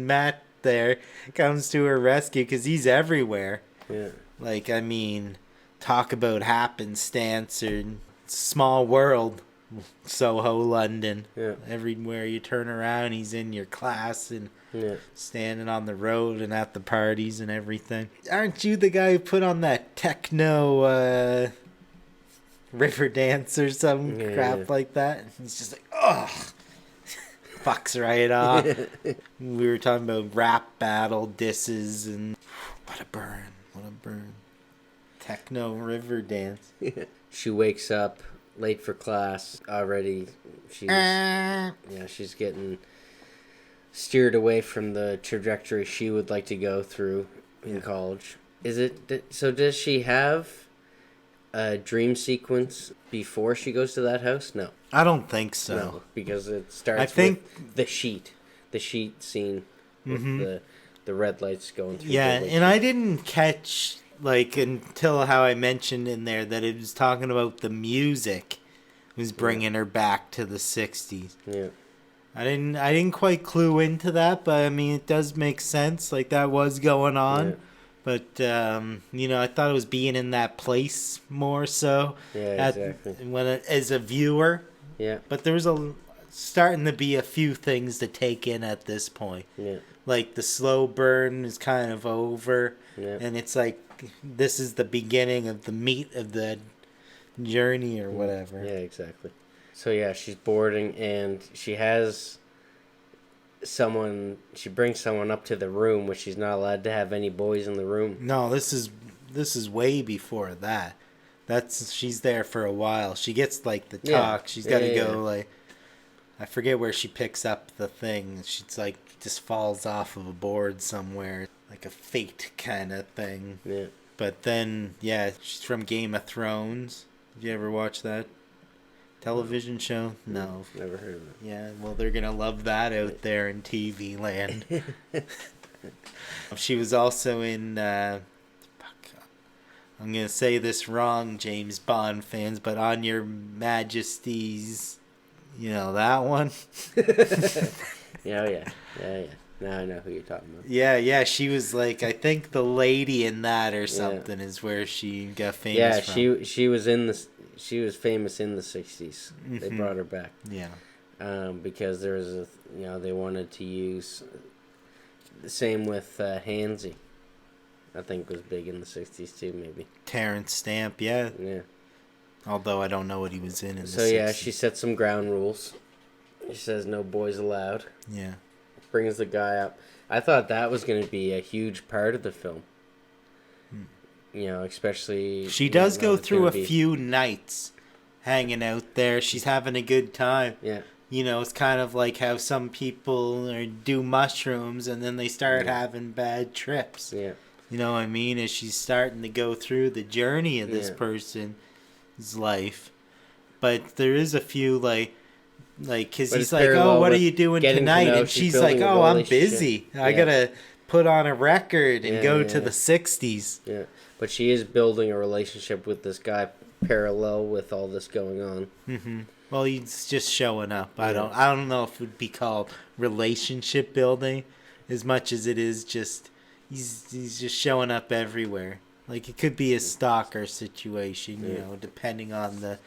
Matt there comes to her rescue because he's everywhere. Yeah. Like, I mean, talk about happenstance or small world. Soho, London. Yeah. Everywhere you turn around, he's in your class and Yeah. standing on the road and at the parties and everything. Aren't you the guy who put on that techno river dance or some crap like that? He's just like, ugh. Fucks right off. We were talking about rap battle disses and what a burn. What a burn. Techno river dance. She wakes up late for class already. She's getting steered away from the trajectory she would like to go through in college. Does she have a dream sequence before she goes to that house? No. I don't think so. No, because it starts with the sheet scene with the red lights going through. Yeah, and I didn't catch until how I mentioned in there that it was talking about the music was bringing her back to the 60s. Yeah. I didn't quite clue into that, but I mean it does make sense. Like that was going on. Yeah. But I thought it was being in that place more so. Yeah, exactly. As a viewer. Yeah. But there was starting to be a few things to take in at this point. Yeah. Like the slow burn is kind of over. Yeah. And it's like this is the beginning of the meat of the journey or whatever. Yeah, exactly. So yeah, she's boarding and she brings someone up to the room, which she's not allowed to have any boys in the room. No, this is way before that. She's there for a while. She gets the talk. Yeah. She's got to go I forget where she picks up the thing. She's just falls off of a board somewhere, like a fate kind of thing. Yeah. But then she's from Game of Thrones. Did you ever watch that television show? No. Never heard of it. Yeah, well, they're going to love that out there in TV land. She was also in, I'm going to say this wrong, James Bond fans, but On Your Majesty's, that one? Yeah. Now I know who you're talking about. Yeah, she was I think the lady in that or something is where she got famous from. Yeah, she was famous in the 60s. Mm-hmm. They brought her back. Yeah. Because there was they wanted to use the same with Hansy. I think was big in the 60s too, maybe. Terrence Stamp, yeah. Yeah. Although I don't know what he was in the 60s. So yeah, she set some ground rules. She says no boys allowed. Yeah. Brings the guy up. I thought that was going to be a huge part of the film. Especially... She does go through a few nights hanging out there. She's having a good time. Yeah. It's kind of like how some people do mushrooms and then they start having bad trips. Yeah. You know what I mean? As she's starting to go through the journey of this person's life. But there is a few, because he's like, oh, what are you doing tonight? And she's like, oh, I'm busy. I got to put on a record and go to the 60s. Yeah. But she is building a relationship with this guy parallel with all this going on. Mm-hmm. Well, he's just showing up. I don't know if it would be called relationship building as much as it is just he's just showing up everywhere. It could be a stalker situation, depending on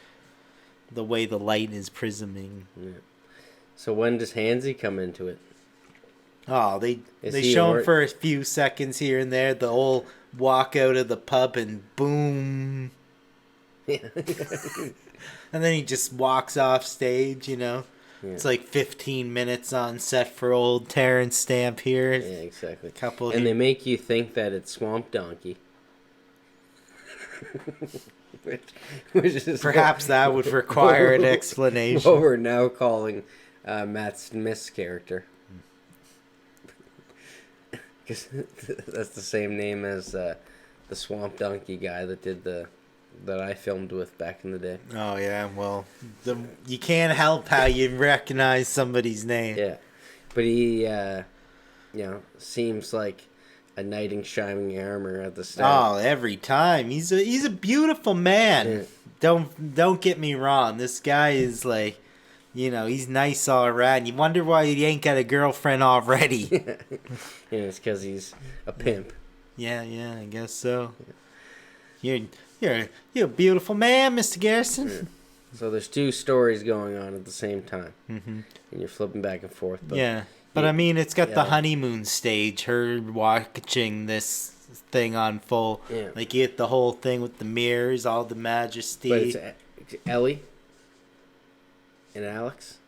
the way the light is prisming. Yeah. So when does Hansy come into it? Oh, they show him for a few seconds here and there. The whole walk out of the pub and boom. Yeah. And then he just walks off stage, Yeah. It's 15 minutes on set for old Terrence Stamp here. Yeah, exactly. They make you think that it's Swamp Donkey. which is perhaps that would require an explanation. What we're now calling Matt Smith's character. Because that's the same name as the Swamp Donkey guy that I filmed with back in the day. Oh yeah, well, you can't help how you recognize somebody's name. Yeah, but he, seems like a knight in shining armor at the start. Oh, every time he's a beautiful man. Yeah. Don't get me wrong. This guy is he's nice all around. You wonder why he ain't got a girlfriend already. Yeah, it's because he's a pimp. Yeah, I guess so. You're a beautiful man, Mr. Garrison. So there's two stories going on at the same time, Mm-hmm. and you're flipping back and forth. But Yeah. But I mean, it's got the yeah. honeymoon stage, her watching this thing on full. Yeah. Like, you get the whole thing with the mirrors, all the majesty. But it's Ellie and Alex.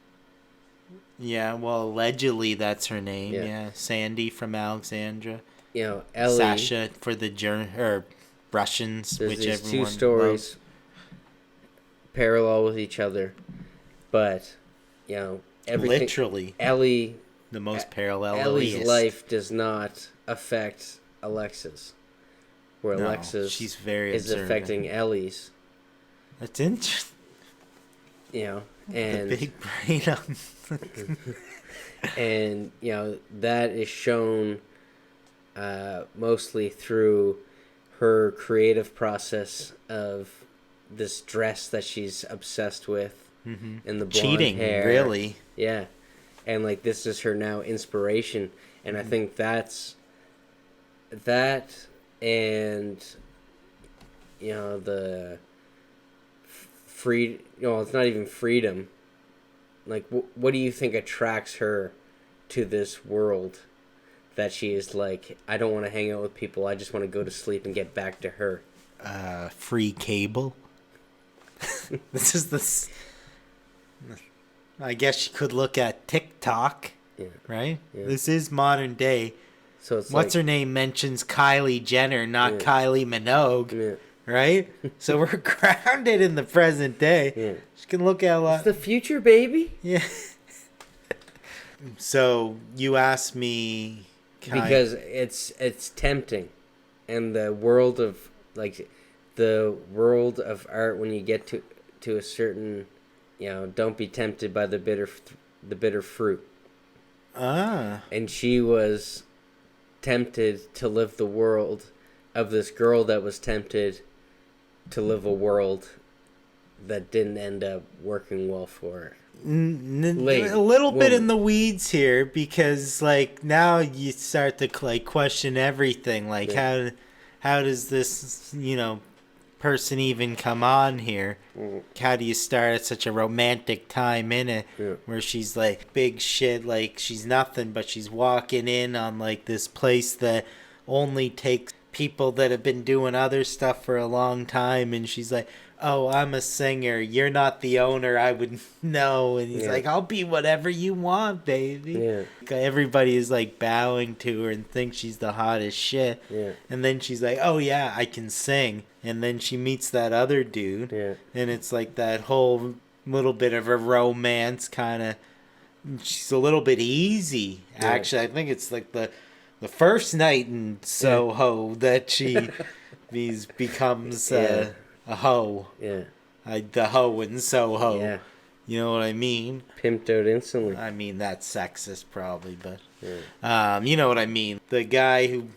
Yeah, well, allegedly that's her name. Yeah. Yeah. Sandy from Alexandria. You know, Ellie. Sasha for the or Russians, There's which these everyone two stories loves. parallel with each other, but you know everything. Literally, Ellie. the most parallel. Ellie's life does not affect Alexa's, where No, Alexa's she's very is observant. affecting Ellie's. That's interesting. You know, and the big brain on. and you know that is shown mostly through her creative process of this dress that she's obsessed with, and the blonde Cheating, hair. really. Yeah, and like this is her now inspiration, and I think that's that, and you know the free. You know, it's not even freedom. Like, what do you think attracts her to this world? That she is like, I don't want to hang out with people. I just want to go to sleep and get back to her. Free cable. This is the. I guess you could look at TikTok, right? Yeah. This is modern day. So it's What's like, her name mentions Kylie Jenner, not Kylie Minogue, Yeah. right? So we're grounded in the present day. Yeah. You can look at a lot. It's the future, baby. Yeah. So you asked me Because it's tempting, and the world of art, when you get to a certain, you know, don't be tempted by the bitter fruit. And she was tempted to live the world of this girl that was tempted to live a world that didn't end up working well for her. a little bit in the weeds here, because like now you start to like question everything, like how does this, you know, person even come on here? How do you start at such a romantic time in it, where she's like big shit, like she's nothing, but she's walking in on like this place that only takes people that have been doing other stuff for a long time, and she's like, oh, I'm a singer, you're not the owner, I would know. And he's like, I'll be whatever you want, baby. Everybody is like bowing to her and thinks she's the hottest shit. And then she's like, oh yeah, I can sing. And then she meets that other dude, and it's like that whole little bit of a romance kind of. She's a little bit easy, actually. I think it's like the first night in Soho that she becomes a hoe. The hoe in Soho. You know what I mean? Pimped out instantly. I mean, that's sexist probably, but you know what I mean. The guy who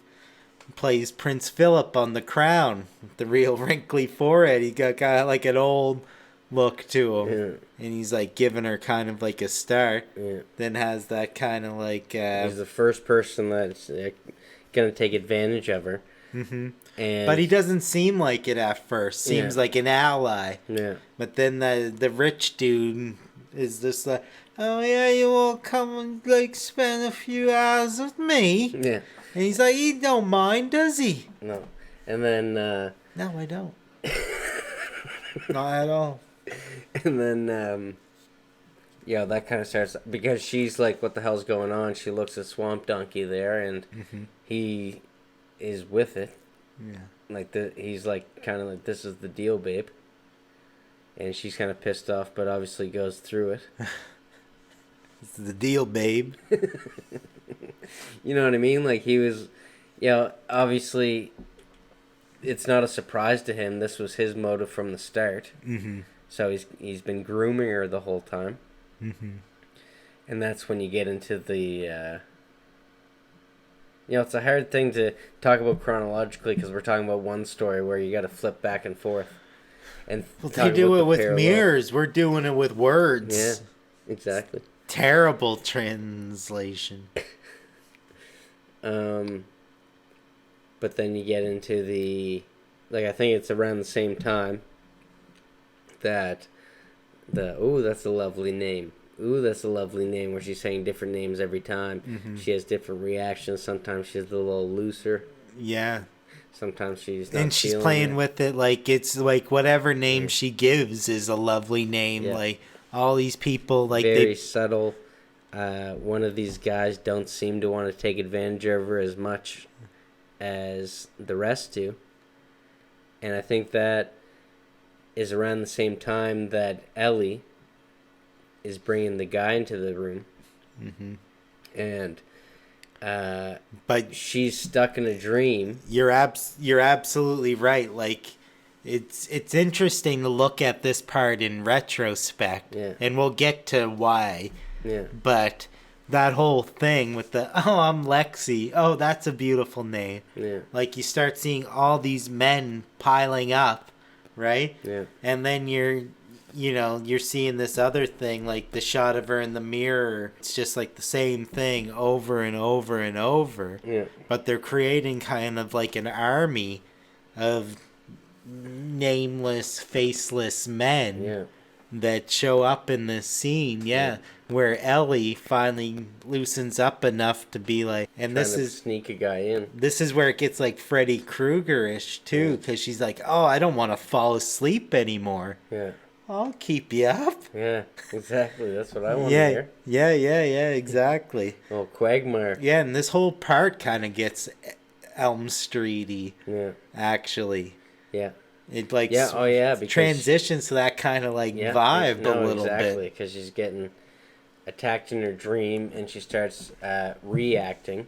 plays Prince Philip on The Crown, with the real wrinkly forehead, he got kind of like an old look to him, and he's like giving her kind of like a start. Then has that kind of like he's the first person that's gonna take advantage of her. But he doesn't seem like it at first. Seems like an ally. But then the rich dude is just like, oh yeah, you all come and like spend a few hours with me. And he's like, he don't mind, does he? No. And then no, I don't. Not at all. And then that kind of starts, because she's like, what the hell's going on? She looks at Swamp Donkey there, and he is with it. Like he's like kind of like, this is the deal, babe. And she's kind of pissed off, but obviously goes through it. It's the deal, babe. You know what I mean? Like, he was, obviously it's not a surprise to him. This was his motive from the start. So he's been grooming her the whole time. And that's when you get into the it's a hard thing to talk about chronologically, because we're talking about one story where you got to flip back and forth. And they do it with mirrors. We're doing it with words. Yeah, exactly. Terrible translation. But then you get into I think it's around the same time that That's a lovely name. Ooh, that's a lovely name, where she's saying different names every time. Mm-hmm. She has different reactions. Sometimes she's a little looser. Yeah. Sometimes she's not And she's feeling playing it. with it like it's like whatever name she gives is a lovely name. Yeah. Like all these people, like Very subtle. One of these guys don't seem to want to take advantage of her as much as the rest do. And I think that is around the same time that Ellie is bringing the guy into the room. Mm-hmm. And but she's stuck in a dream. You're absolutely right. Like it's interesting to look at this part in retrospect, and we'll get to why. Yeah. But that whole thing with the I'm Lexi. Oh, that's a beautiful name. Yeah. Like you start seeing all these men piling up, right? Yeah. And then you're seeing this other thing, like the shot of her in the mirror. It's just like the same thing over and over and over. Yeah. But they're creating kind of like an army of nameless, faceless men that show up in this scene. Yeah. Where Ellie finally loosens up enough to be like, and this is sneak a guy in. This is where it gets like Freddy Krueger-ish too, because she's like, oh, I don't want to fall asleep anymore. Yeah. I'll keep you up. Yeah, exactly. That's what I want to hear. Yeah, exactly. Oh, Quagmire. Yeah, and this whole part kind of gets Elm Street-y, actually. Yeah. It like transitions to that kind of like vibe a little bit. Exactly, because she's getting attacked in her dream, and she starts reacting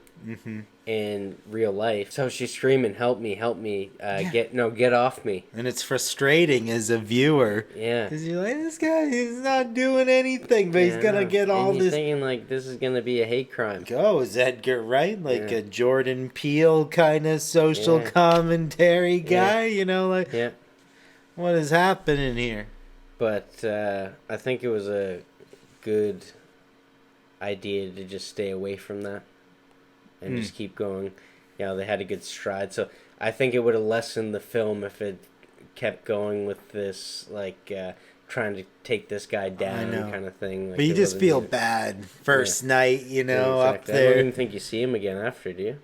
in real life. So she's screaming, "Help me! Help me! Get off me!" And it's frustrating as a viewer. Yeah, because you're like, this guy is not doing anything, but he's gonna get all and you're this. Thinking like this is gonna be a hate crime. Oh, is Edgar Wright like a Jordan Peele kind of social commentary guy? You know, like what is happening here? But I think it was a good idea to just stay away from that and just keep going. You know, they had a good stride, so I think it would have lessened the film if it kept going with this like trying to take this guy down kind of thing. Like, but you just feel bad first night, you know, up there. I don't even think you see him again after, do you?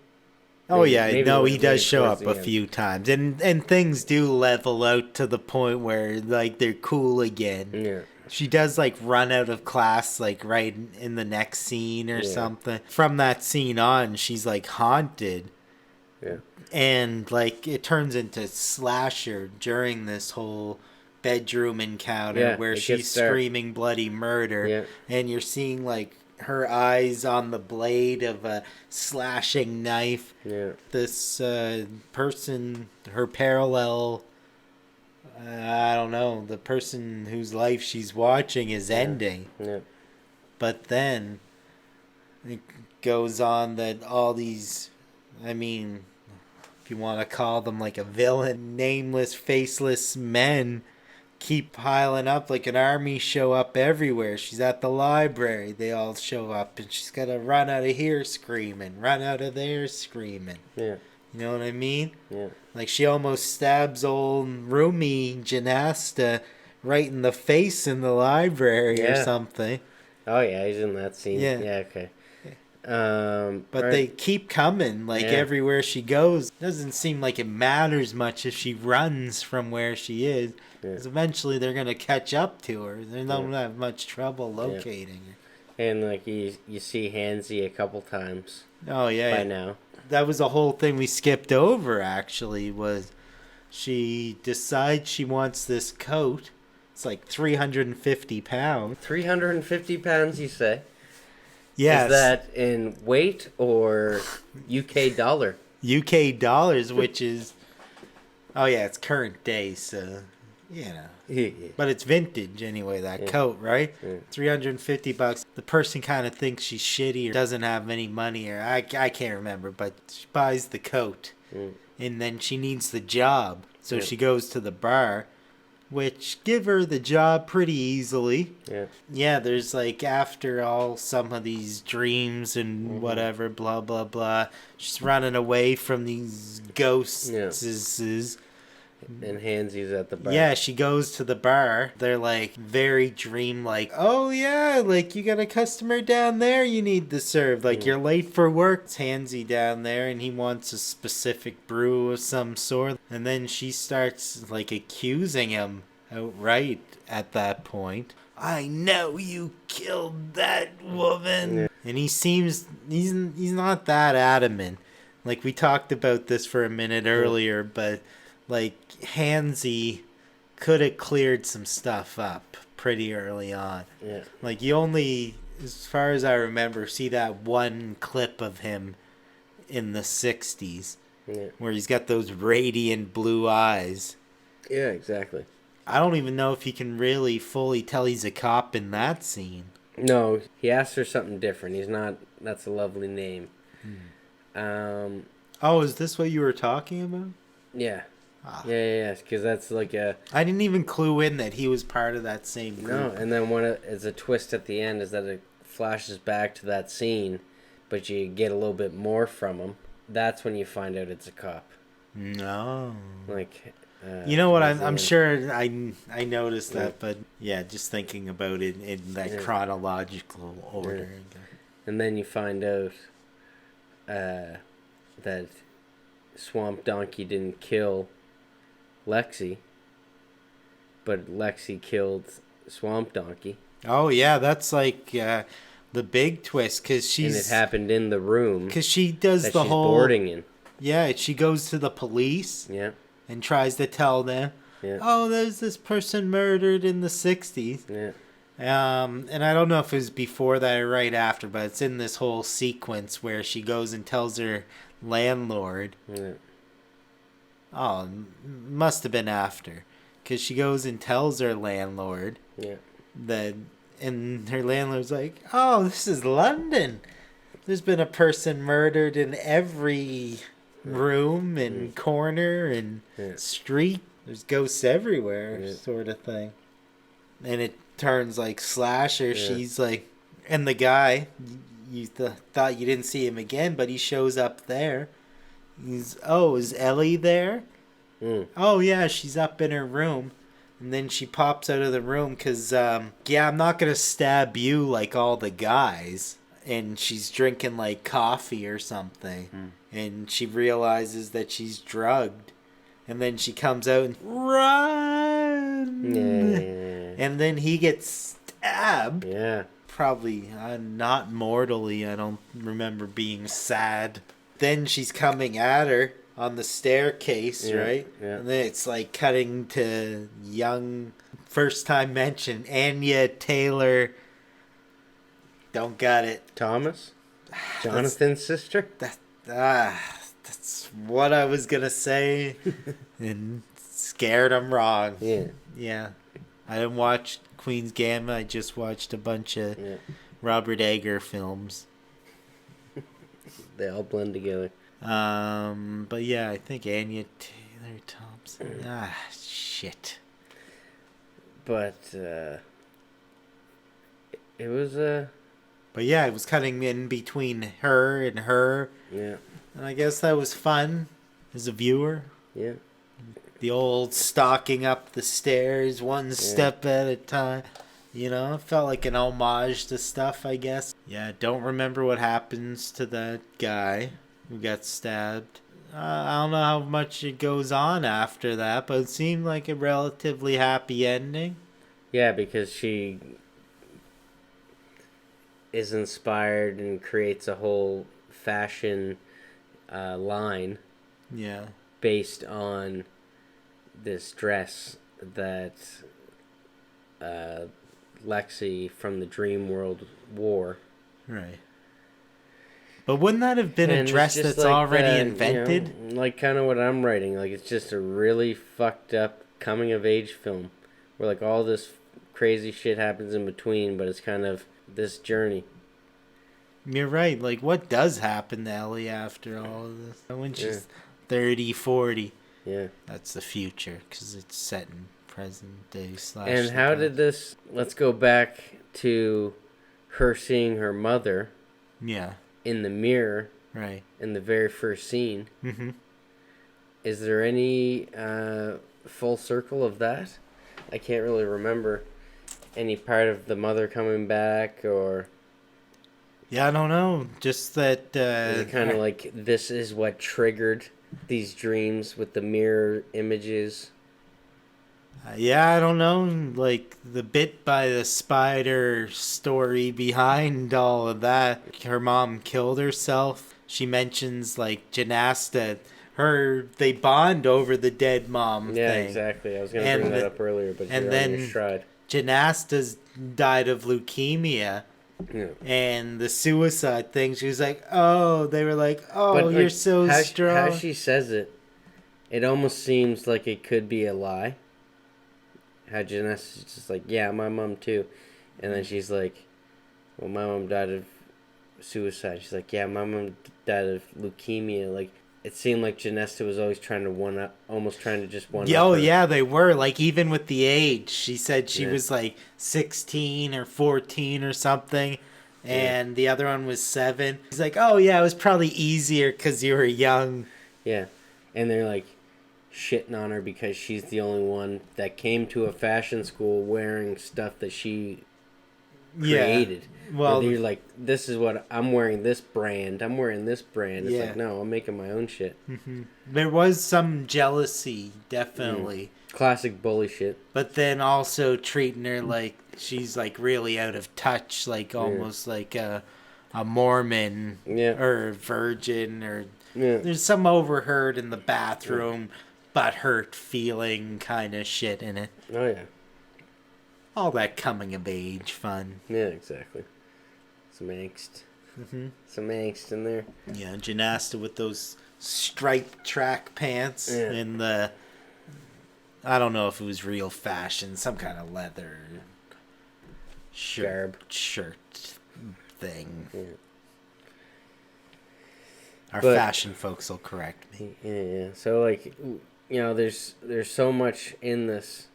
Oh maybe, no, he does show up a few times, and things do level out to the point where like they're cool again. Yeah. She does like run out of class like right in the next scene or something. From that scene on, she's like haunted. Yeah. And like it turns into slasher during this whole bedroom encounter where she's screaming bloody murder. Yeah. And you're seeing like her eyes on the blade of a slashing knife. Yeah. This person, her parallel, I don't know, the person whose life she's watching is ending. Yeah. But then it goes on that all these, I mean, if you want to call them like a villain, nameless, faceless men keep piling up like an army, show up everywhere. She's at the library, they all show up, and she's got to run out of here screaming, run out of there screaming. Yeah. You know what I mean? Yeah. Like she almost stabs old Rumi Janasta right in the face in the library or something. Oh yeah, he's in that scene. Yeah, okay. But they keep coming, like everywhere she goes. Doesn't seem like it matters much if she runs from where she is, because eventually they're gonna catch up to her. They don't have much trouble locating her. And like you see Hansy a couple times. Oh yeah. By now. That was a whole thing we skipped over. Actually, was she decides she wants this coat. It's like 350 pounds. 350 pounds, you say? Yes. Is that in weight or UK dollar? UK dollars, which is... Oh, yeah, it's current day, so... You know. But it's vintage anyway, that coat, right? Yeah. $350. The person kind of thinks she's shitty or doesn't have any money, or I can't remember, but she buys the coat. And then she needs the job. So she goes to the bar, which give her the job pretty easily. Yeah, there's like, after all some of these dreams and whatever, blah, blah, blah, she's running away from these ghosts. And Hansy's at the bar. Yeah, she goes to the bar. They're like very dreamlike. Oh yeah, like you got a customer down there you need to serve. Like you're late for work. It's Hansy down there and he wants a specific brew of some sort. And then she starts like accusing him outright at that point. I know you killed that woman. Yeah. And he's not that adamant. Like we talked about this for a minute earlier, but like Hansy could have cleared some stuff up pretty early on. Yeah. Like you only, as far as I remember, see that one clip of him in the 60s where he's got those radiant blue eyes. Yeah, exactly. I don't even know if you can really fully tell he's a cop in that scene. No, he asked for something different. He's not. That's a lovely name. Oh, is this what you were talking about? Yeah. Ah. Yeah, because that's like a... I didn't even clue in that he was part of that same group. No, and then it's a twist at the end is that it flashes back to that scene, but you get a little bit more from him. That's when you find out it's a cop. No. Like... you know what? I'm sure I noticed that, but yeah, just thinking about it in that chronological order. Yeah. And then you find out that Swamp Donkey didn't kill Lexi, but Lexi killed Swamp Donkey. Oh yeah, that's like the big twist because she's. And it happened in the room. Because she does that the she's whole boarding in. Yeah, she goes to the police. Yeah. And tries to tell them, oh, there's this person murdered in the 60s. Yeah. And I don't know if it was before that or right after, but it's in this whole sequence where she goes and tells her landlord. Yeah. Oh, must have been after. Because she goes and tells her landlord that, and her landlord's like, oh, this is London. There's been a person murdered in every room and corner and street. There's ghosts everywhere, sort of thing. And it turns like slasher. She's like, and the guy, you thought you didn't see him again, but he shows up there. Is Ellie there? Oh yeah, she's up in her room. And then she pops out of the room because I'm not gonna stab you like all the guys. And she's drinking like coffee or something. And she realizes that she's drugged. And then she comes out and run. Yeah. And then he gets stabbed. Yeah. Probably not mortally. I don't remember being sad. Then she's coming at her on the staircase, right? Yeah. And then it's like cutting to young, first time mention, Anya Taylor. Don't got it. Thomas? Jonathan's sister? That's what I was gonna say, and scared I'm wrong. Yeah. I didn't watch Queen's Gambit. I just watched a bunch of Robert Egger films. They all blend together. But yeah, I think Anya Taylor Thompson. Shit. But it was But yeah, it was cutting in between her and her. Yeah. And I guess that was fun as a viewer. Yeah. The old stalking up the stairs one step at a time. You know, it felt like an homage to stuff, I guess. Yeah, don't remember what happens to that guy who got stabbed. I don't know how much it goes on after that, but it seemed like a relatively happy ending. Yeah, because she is inspired and creates a whole fashion line. Yeah. Based on this dress that Lexi from the Dream World wore. Right. But wouldn't that have been And a dress it's just that's like already invented? You know, like kind of what I'm writing. Like it's just a really fucked up coming of age film where like all this crazy shit happens in between, but it's kind of this journey. You're right. Like, what does happen to Ellie after all of this? When she's 30, 40. Yeah. That's the future, because it's set in present day / And how did this... Let's go back to her seeing her mother. Yeah. In the mirror. Right. In the very first scene. Mm-hmm. Is there any full circle of that. I can't really remember any part of the mother coming back, or Yeah, I don't know. Just that. is it kind of like this is what triggered these dreams with the mirror images? Yeah, I don't know. Like the bit by the spider story behind all of that. Her mom killed herself. She mentions like Janasta. They bond over the dead mom Yeah, thing. exactly. I was going to bring that up earlier, but you're on your stride. Janasta's died of leukemia. Yeah. And the suicide thing, she was like, "Oh," they were like, "Oh, but, you're so strong." How she says it, it almost seems like it could be a lie. How Janessa's just like, "Yeah, my mom too," and then she's like, "Well, my mom died of suicide." She's like, "Yeah, my mom died of leukemia." Like, it seemed like Janessa was always trying to almost trying to just one up. Oh, yeah, they were. Like, even with the age, she said she was like 16 or 14 or something, and the other one was 7. He's like, "Oh, yeah, it was probably easier because you were young." Yeah, and they're like shitting on her because she's the only one that came to a fashion school wearing stuff that she created. Well, you're like, this is what I'm wearing. This brand. I'm wearing this brand. It's like, no, I'm making my own shit. Mm-hmm. There was some jealousy, definitely. Classic bully shit. But then also treating her like she's like really out of touch, like almost like a Mormon or a virgin, or there's some overheard in the bathroom, butthurt feeling kind of shit in it. Oh yeah. All that coming of age fun. Yeah, exactly. Some angst. Some angst in there. Yeah, Janasta with those striped track pants and the, I don't know if it was real fashion, some kind of leather shirt thing. Yeah. Our fashion folks will correct me. Yeah. So like, there's so much in this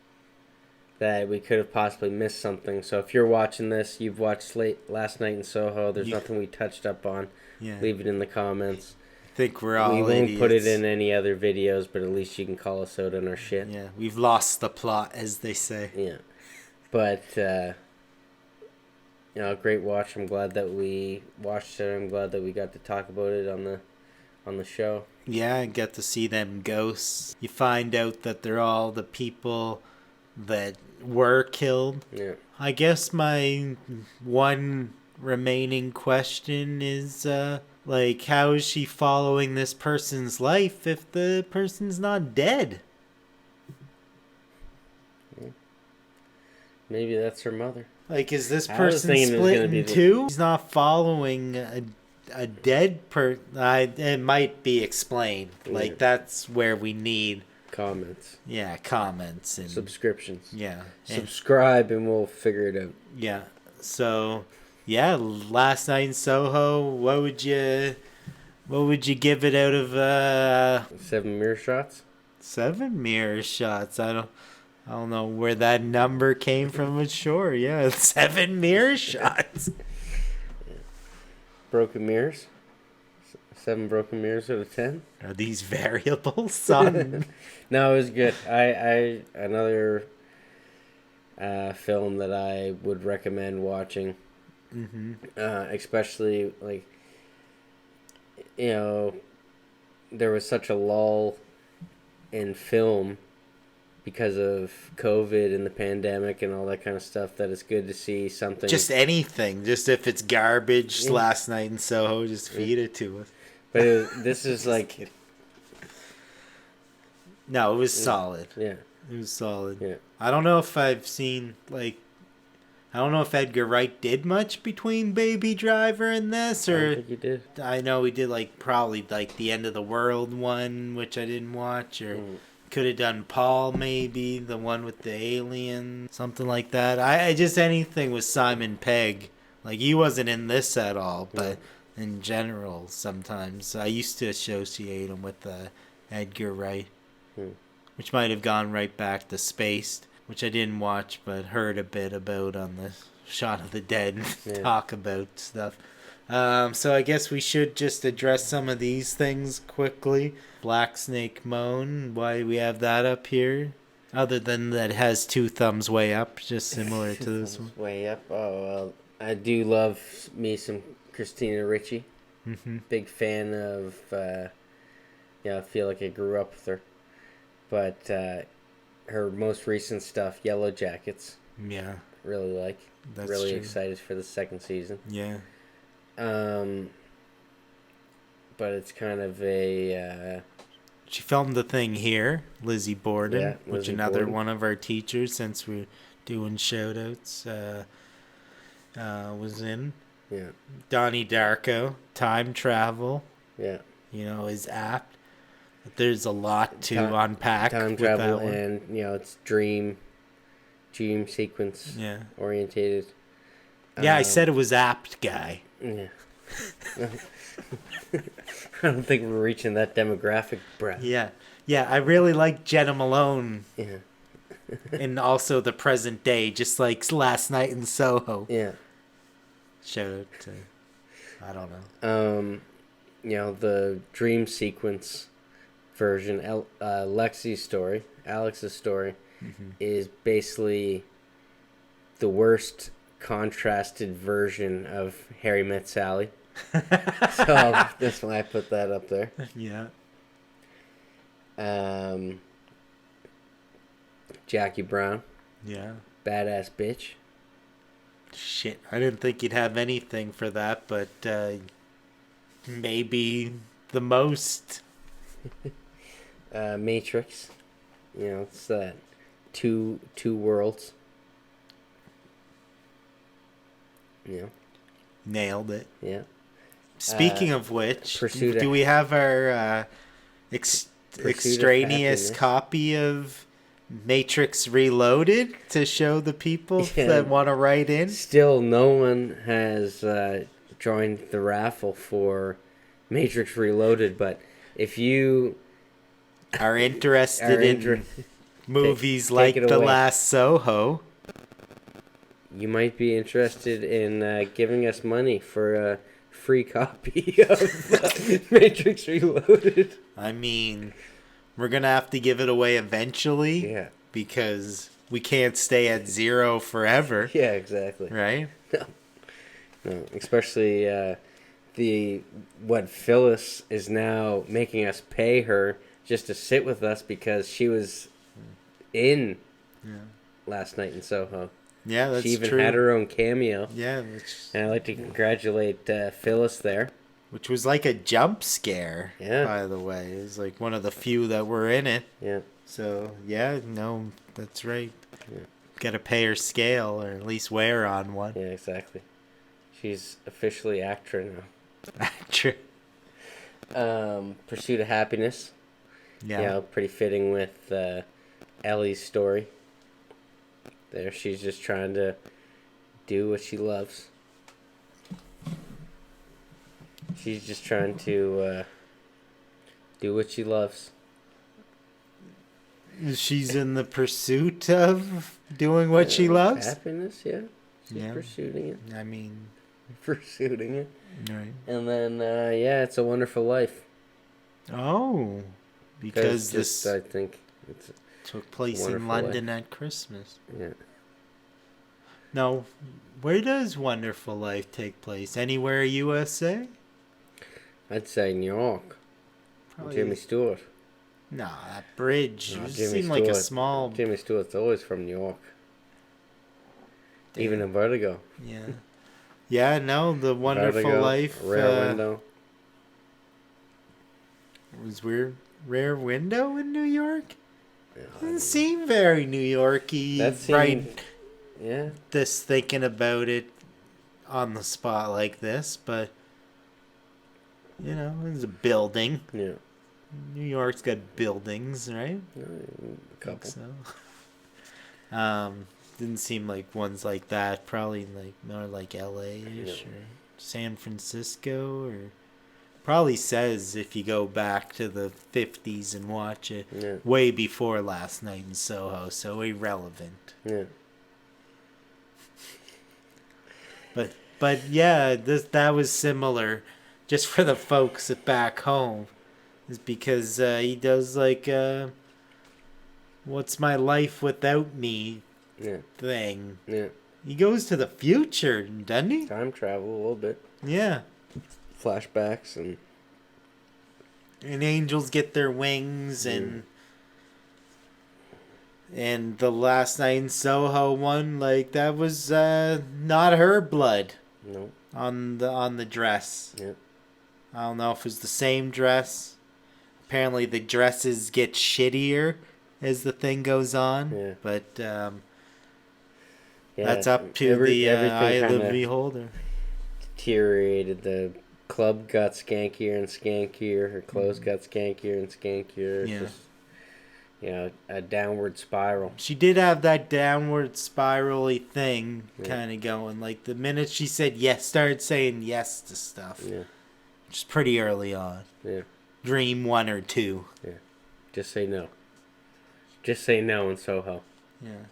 that we could have possibly missed something. So if you're watching this, you've watched Last Night in Soho, there's nothing we touched up on. Yeah. Leave it in the comments. I think we're all idiots. We won't put it in any other videos, but at least you can call us out on our shit. Yeah, we've lost the plot, as they say. Yeah. But, great watch. I'm glad that we watched it. I'm glad that we got to talk about it on the show. Yeah, and get to see them ghosts. You find out that they're all the people that were killed. Yeah. I guess my one remaining question is, how is she following this person's life if the person's not dead? Maybe that's her mother. Like, is this person split in two? He's not following a dead person. It might be explained. Like, that's where we need comments. Yeah, comments and subscriptions. Yeah, subscribe and we'll figure it out. Yeah. So, yeah, Last Night in Soho. What would you give it out of 7 mirror shots? 7 mirror shots. I don't know where that number came from, but sure, yeah, 7 mirror shots. Broken mirrors. 7 broken mirrors out of 10. Are these variables, son? No, it was good. I another film that I would recommend watching. Mm-hmm. Especially like, there was such a lull in film because of COVID and the pandemic and all that kind of stuff that it's good to see something. Just anything. Just if it's garbage, Last Night in Soho, just feed it to us. But this is like... No, it was solid. Yeah. It was solid. Yeah. I don't know if I've seen, I don't know if Edgar Wright did much between Baby Driver and this, or... I think he did. I know he did, probably, the End of the World one, which I didn't watch, or... Could have done Paul, maybe, the one with the alien, something like that. I just anything with Simon Pegg. He wasn't in this at all, but in general, sometimes. I used to associate him with Edgar Wright, which might have gone right back to Spaced, which I didn't watch, but heard a bit about on the Shot of the Dead talk about stuff. So I guess we should just address some of these things quickly. Black Snake Moan, why we have that up here? Other than that it has two thumbs way up, just similar to this one. Way up. Oh, well, I do love me some Christina Ricci. Mm-hmm. Big fan of, I feel like I grew up with her. But her most recent stuff, Yellow Jackets, Yeah, really like. that's really true. excited for the second season. Yeah. But it's kind of a... She filmed the thing here, Lizzie Borden, Yeah, which Lizzie another Borden. one of our teachers, since we're doing shout-outs, was in. Yeah, Donnie Darko, time travel, yeah. is apt. But there's a lot to unpack Time with travel that one. and, it's dream sequence Yeah. orientated. Yeah, I said it was apt, guy. Yeah. I don't think we're reaching that demographic, Brett. Yeah. Yeah, I really like Jenna Malone Yeah. and also the present day, just like last night in Soho. Yeah. Shout out to, I don't know. The dream sequence version, Alex's story, is basically the worst contrasted version of Harry Met Sally. So that's why I put that up there. Yeah. Jackie Brown, Yeah. badass bitch. Shit, I didn't think you'd have anything for that, but maybe the most. Matrix, it's that two worlds. Nailed it. Yeah. Speaking of which, Pursuit do of- we have our Pursuit of extraneous Happiness. copy of Matrix Reloaded to show the people Yeah. that want to write in? Still, no one has joined the raffle for Matrix Reloaded, but if you Are interested are in interested, movies take like it The away. Last Soho. you might be interested in giving us money for a free copy of Matrix Reloaded. I mean, we're going to have to give it away eventually. Yeah. Because we can't stay at zero forever. Yeah, exactly. Right? No, especially what Phyllis is now making us pay her just to sit with us because she was in last night in Soho. Yeah, that's she even true. had her own cameo. Yeah, And I'd like to congratulate Phyllis there. which was like a jump scare, Yeah. by the way. It was like one of the few that were in it. Yeah. So, yeah, no, that's right. Yeah. Got to pay her scale, or at least wear on one. Yeah, exactly. She's officially actor now. True. Pursuit of Happiness. Yeah. Pretty fitting with Ellie's story. There, she's just trying to do what she loves. She's just trying to do what she loves. She's in the pursuit of doing what she loves. Happiness, yeah. She's Yeah. pursuing it. I mean, Pursuing it. right. And then, It's a Wonderful Life. Oh, because this I think it's took place in Wonderful London at Christmas. yeah. No, where does Wonderful Life take place? Anywhere USA? I'd say New York. Jimmy Stewart. Nah, that bridge. No, it Jimmy seemed like a Stewart. small. Jimmy Stewart's always from New York. Even in Vertigo. Yeah. Yeah, no, the Wonderful Vertigo, Life Rare Window. was weird. Rare Window in New York? Yeah, Doesn't seem very New Yorky. that seemed, right, yeah. this thinking about it on the spot like this, but it's a building. Yeah. New York's got buildings, right? A couple. So, didn't seem like ones like that. Probably like more like LA-ish or San Francisco, or probably says if you go back to the 50s and watch it, Yeah. way before Last Night in Soho, so irrelevant. Yeah. But But yeah, that was similar, just for the folks back home, is because he does like "What's my life without me" Yeah. thing. Yeah. He goes to the future, doesn't he? Time travel a little bit. Yeah. Flashbacks and angels get their wings, and the last night in Soho one, like that was not her blood no. on the dress. Yeah. I don't know if it was the same dress. Apparently the dresses get shittier as the thing goes on. Yeah. But Yeah, that's up to the eye of the beholder. Deteriorated. The club got skankier and skankier. Her clothes got skankier and skankier. It's just, a downward spiral. She did have that downward spirally thing kind of going. Like the minute she said yes, started saying yes to stuff. Yeah. Which is pretty early on. Yeah. Dream 1 or 2. Yeah. Just say no. Just say no in Soho. Yeah.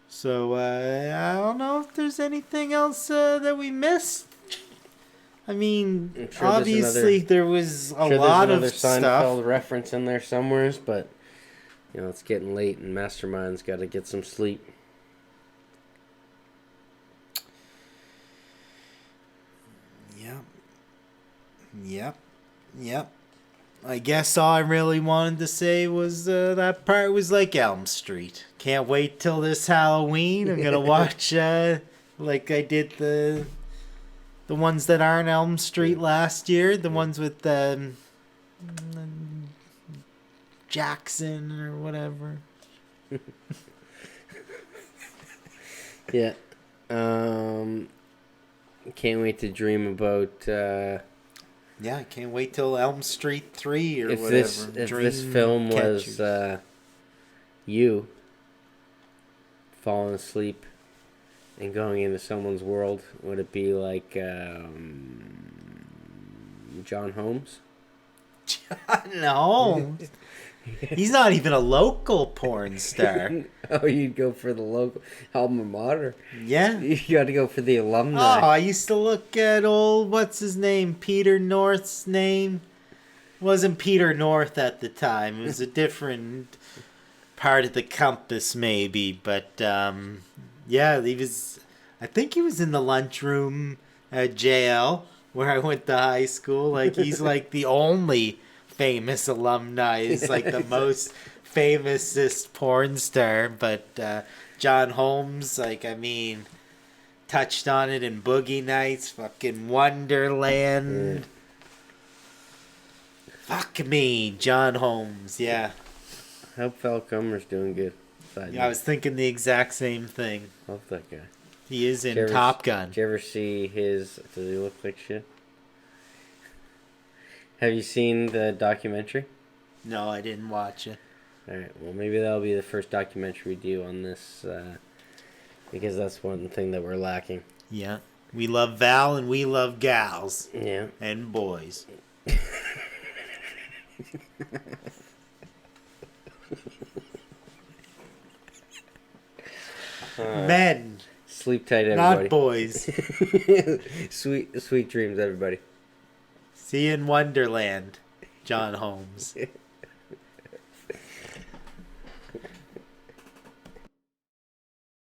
So, I don't know if there's anything else that we missed. I mean, sure obviously there was a lot of stuff. Seinfeld reference in there somewhere, but, it's getting late and Masterminds got to get some sleep. Yep. I guess all I really wanted to say was that part was like Elm Street. Can't wait till this Halloween. I'm gonna watch like I did the ones that aren't Elm Street last year. The ones with Jackson or whatever. Yeah. Can't wait to dream about. Yeah, I can't wait till Elm Street 3 or if whatever. If this film was you falling asleep and going into someone's world, would it be like John Holmes? John Holmes? He's not even a local porn star. Oh, you'd go for the local alma mater. Yeah. You got to go for the alumni. Oh, I used to look at what's his name? Peter North's name? It wasn't Peter North at the time. It was a different part of the compass, maybe. But, yeah, I think he was in the lunchroom at JL, where I went to high school. Like, he's like the only famous alumni. Is like the most famousest porn star. But John Holmes, touched on it in Boogie Nights, fucking Wonderland. Fuck me, John Holmes. Yeah. I hope Val Kilmer's doing good. I was thinking the exact same thing. Love that guy. He is in Top Gun. Did you ever see his? Does he look like shit? Have you seen the documentary? No, I didn't watch it. Alright, well maybe that'll be the first documentary we do on this, because that's one thing that we're lacking. Yeah. We love Val and we love gals. Yeah. And boys. Men. Sleep tight, everybody. Not boys. Sweet dreams, everybody. See you in Wonderland, John Holmes.